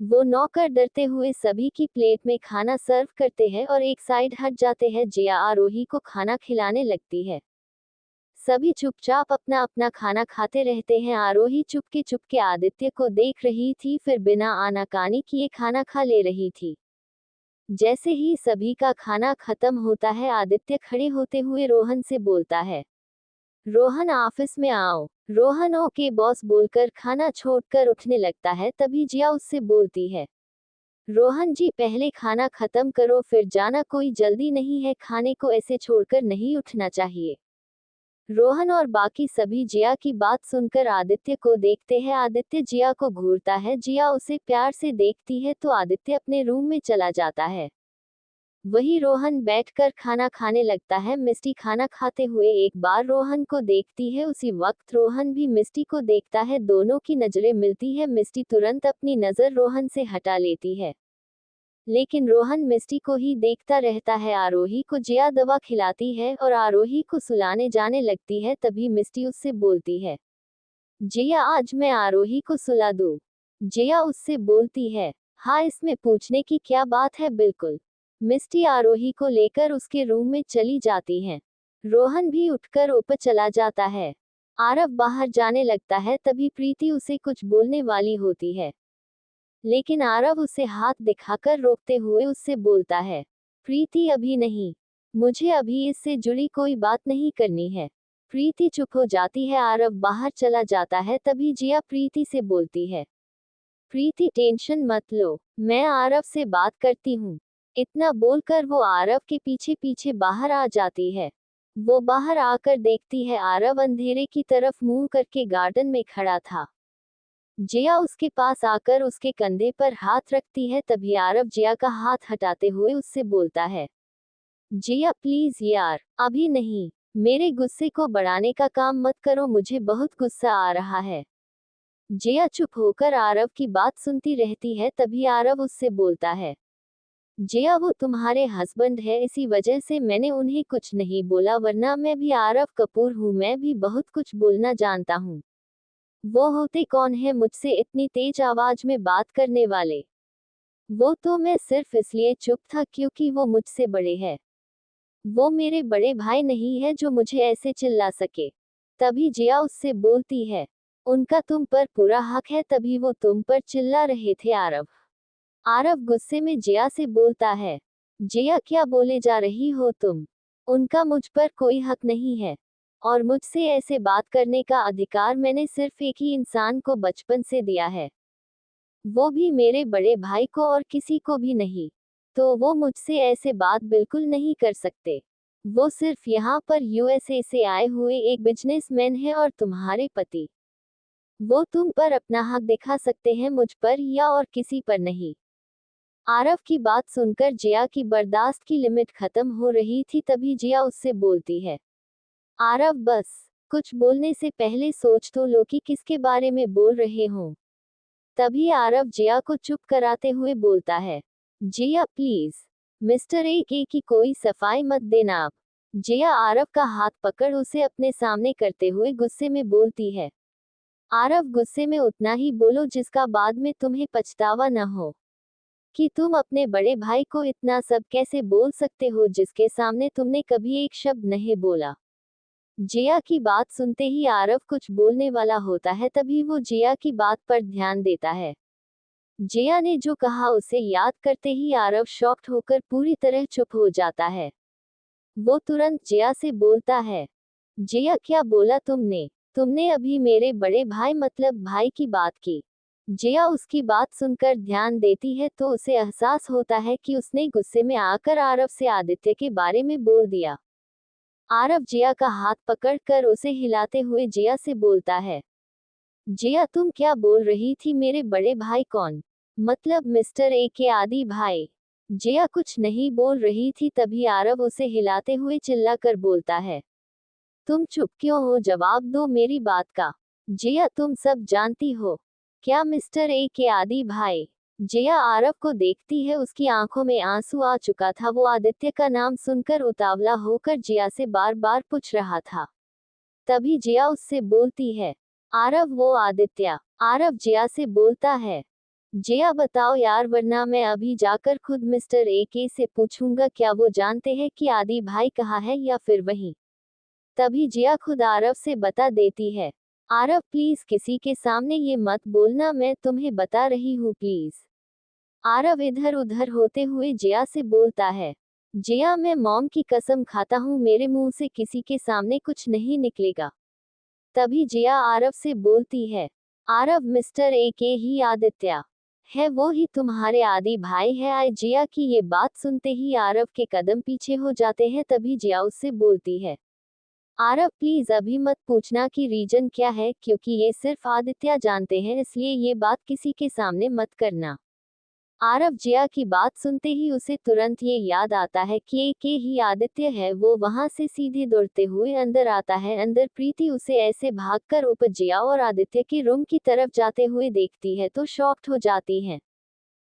वो नौकर डरते हुए सभी की प्लेट में खाना सर्व करते हैं और एक साइड हट जाते हैं। जिया आरोही को खाना खिलाने लगती है। सभी चुपचाप अपना अपना खाना खाते रहते हैं। आरोही चुपके चुपके आदित्य को देख रही थी, फिर बिना आनाकानी किए खाना खा ले रही थी। जैसे ही सभी का खाना खत्म होता है, आदित्य खड़े होते हुए रोहन से बोलता है, रोहन ऑफिस में आओ। रोहन ओके बॉस बोलकर खाना छोड़कर उठने लगता है। तभी जिया उससे बोलती है, रोहन जी पहले खाना खत्म करो फिर जाना, कोई जल्दी नहीं है, खाने को ऐसे छोड़कर नहीं उठना चाहिए। रोहन और बाकी सभी जिया की बात सुनकर आदित्य को देखते हैं। आदित्य जिया को घूरता है। जिया उसे प्यार से देखती है तो आदित्य अपने रूम में चला जाता है। वही रोहन बैठकर खाना खाने लगता है। मिष्टी खाना खाते हुए एक बार रोहन को देखती है। उसी वक्त रोहन भी मिष्टी को देखता है। दोनों की नजरें मिलती है। मिष्टी तुरंत अपनी नजर रोहन से हटा लेती है, लेकिन रोहन मिष्टी को ही देखता रहता है। आरोही को जिया दवा खिलाती है और आरोही को सुलाने जाने लगती है। तभी मिष्टी उससे बोलती है, जिया आज मैं आरोही को सुला दूं। जिया उससे बोलती है, हाँ इसमें पूछने की क्या बात है, बिल्कुल। मिष्टी आरोही को लेकर उसके रूम में चली जाती हैं। रोहन भी उठकर ऊपर चला जाता है। आरव बाहर जाने लगता है। तभी प्रीति उसे कुछ बोलने वाली होती है, लेकिन आरव उसे हाथ दिखाकर रोकते हुए उससे बोलता है, प्रीति अभी नहीं, मुझे अभी इससे जुड़ी कोई बात नहीं करनी है। प्रीति चुप हो जाती है। आरव बाहर चला जाता है। तभी जिया प्रीति से बोलती है, प्रीति टेंशन मत लो, मैं आरव से बात करती हूँ। इतना बोलकर वो आरव के पीछे पीछे बाहर आ जाती है। वो बाहर आकर देखती है आरव अंधेरे की तरफ मुंह करके गार्डन में खड़ा था। जिया उसके पास आकर उसके कंधे पर हाथ रखती है। तभी आरव जिया का हाथ हटाते हुए उससे बोलता है, जिया प्लीज यार, अभी नहीं, मेरे गुस्से को बढ़ाने का काम मत करो, मुझे बहुत गुस्सा आ रहा है। जिया चुप होकर आरव की बात सुनती रहती है। तभी आरव उससे बोलता है, जिया वो तुम्हारे हस्बैंड है, इसी वजह से मैंने उन्हें कुछ नहीं बोला, वरना मैं भी आरव कपूर हूँ, मैं भी बहुत कुछ बोलना जानता हूँ। वो होते कौन है मुझसे इतनी तेज आवाज में बात करने वाले? वो तो मैं सिर्फ इसलिए चुप था क्योंकि वो मुझसे बड़े हैं। वो मेरे बड़े भाई नहीं है जो मुझे ऐसे चिल्ला सके। तभी जिया उससे बोलती है, उनका तुम पर पूरा हक है, तभी वो तुम पर चिल्ला रहे थे। आरव आरव गुस्से में जिया से बोलता है, जिया क्या बोले जा रही हो तुम? उनका मुझ पर कोई हक नहीं है, और मुझसे ऐसे बात करने का अधिकार मैंने सिर्फ एक ही इंसान को बचपन से दिया है, वो भी मेरे बड़े भाई को, और किसी को भी नहीं। तो वो मुझसे ऐसे बात बिल्कुल नहीं कर सकते। वो सिर्फ यहाँ पर यूएसए से आए हुए एक बिजनेसमैन है और तुम्हारे पति। वो तुम पर अपना हक दिखा सकते हैं, मुझ पर या और किसी पर नहीं। आरव की बात सुनकर जिया की बर्दाश्त की लिमिट खत्म हो रही थी। तभी जिया उससे बोलती है, आरव बस, कुछ बोलने से पहले सोच तो लो कि किसके बारे में बोल रहे हो। तभी आरव जिया को चुप कराते हुए बोलता है, जिया प्लीज, मिस्टर ए के की कोई सफाई मत देना आप। जिया आरव का हाथ पकड़ उसे अपने सामने करते हुए गुस्से में बोलती है, आरव गुस्से में उतना ही बोलो जिसका बाद में तुम्हें पछतावा न हो, कि तुम अपने बड़े भाई को इतना सब कैसे बोल सकते हो जिसके सामने तुमने कभी एक शब्द नहीं बोला। जिया की बात सुनते ही आरव कुछ बोलने वाला होता है। तभी वो जिया की बात पर ध्यान देता है। जिया ने जो कहा उसे याद करते ही आरव शॉक्ड होकर पूरी तरह चुप हो जाता है। वो तुरंत जिया से बोलता है, जिया क्या बोला तुमने? तुमने अभी मेरे बड़े भाई मतलब भाई की बात की। जिया उसकी बात सुनकर ध्यान देती है तो उसे एहसास होता है कि उसने गुस्से में आकर आरव से आदित्य के बारे में बोल दिया। आरव जिया का हाथ पकड़कर उसे हिलाते हुए जिया से बोलता है, जिया तुम क्या बोल रही थी, मेरे बड़े भाई कौन? मतलब मिस्टर ए के आदि भाई। जिया कुछ नहीं बोल रही थी। तभी आरव उसे हिलाते हुए चिल्लाकर बोलता है, तुम चुप क्यों हो, जवाब दो मेरी बात का। जिया तुम सब जानती हो क्या मिस्टर ए के आदि भाई? जिया आरव को देखती है, उसकी आंखों में आंसू आ चुका था। वो आदित्य का नाम सुनकर उतावला होकर जिया से बार बार पूछ रहा था। तभी जिया उससे बोलती है, आरव वो आदित्य। आरव जिया से बोलता है, जिया बताओ यार, वरना मैं अभी जाकर खुद मिस्टर ए के से पूछूंगा क्या वो जानते हैं कि आदि भाई कहाँ है या फिर वहीं। तभी जिया खुद आरव से बता देती है। आरव प्लीज किसी के सामने ये मत बोलना, मैं तुम्हें बता रही हूँ प्लीज। आरव इधर उधर होते हुए जिया से बोलता है। जिया मैं मॉम की कसम खाता हूँ मेरे मुंह से किसी के सामने कुछ नहीं निकलेगा। तभी जिया आरव से बोलती है। आरव मिस्टर ए के ही आदित्य है, वो ही तुम्हारे आदि भाई है। आई जिया की ये बात सुनते ही आरव के कदम पीछे हो जाते हैं। तभी जिया उससे बोलती है। आरव प्लीज अभी मत पूछना कि रीजन क्या है, क्योंकि ये सिर्फ आदित्य जानते हैं, इसलिए ये बात किसी के सामने मत करना। आरव जिया की बात सुनते ही उसे तुरंत ये याद आता है कि ए के ही आदित्य है। वो वहां से सीधे दौड़ते हुए अंदर आता है। अंदर प्रीति उसे ऐसे भागकर ऊपर जिया और आदित्य के रूम की तरफ जाते हुए देखती है तो शॉक्ड हो जाती है।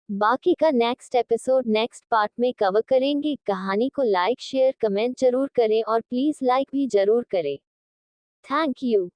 बाकी का नेक्स्ट एपिसोड नेक्स्ट पार्ट में कवर करेंगे। कहानी को लाइक शेयर कमेंट जरूर करें और प्लीज लाइक भी जरूर करें। Thank you.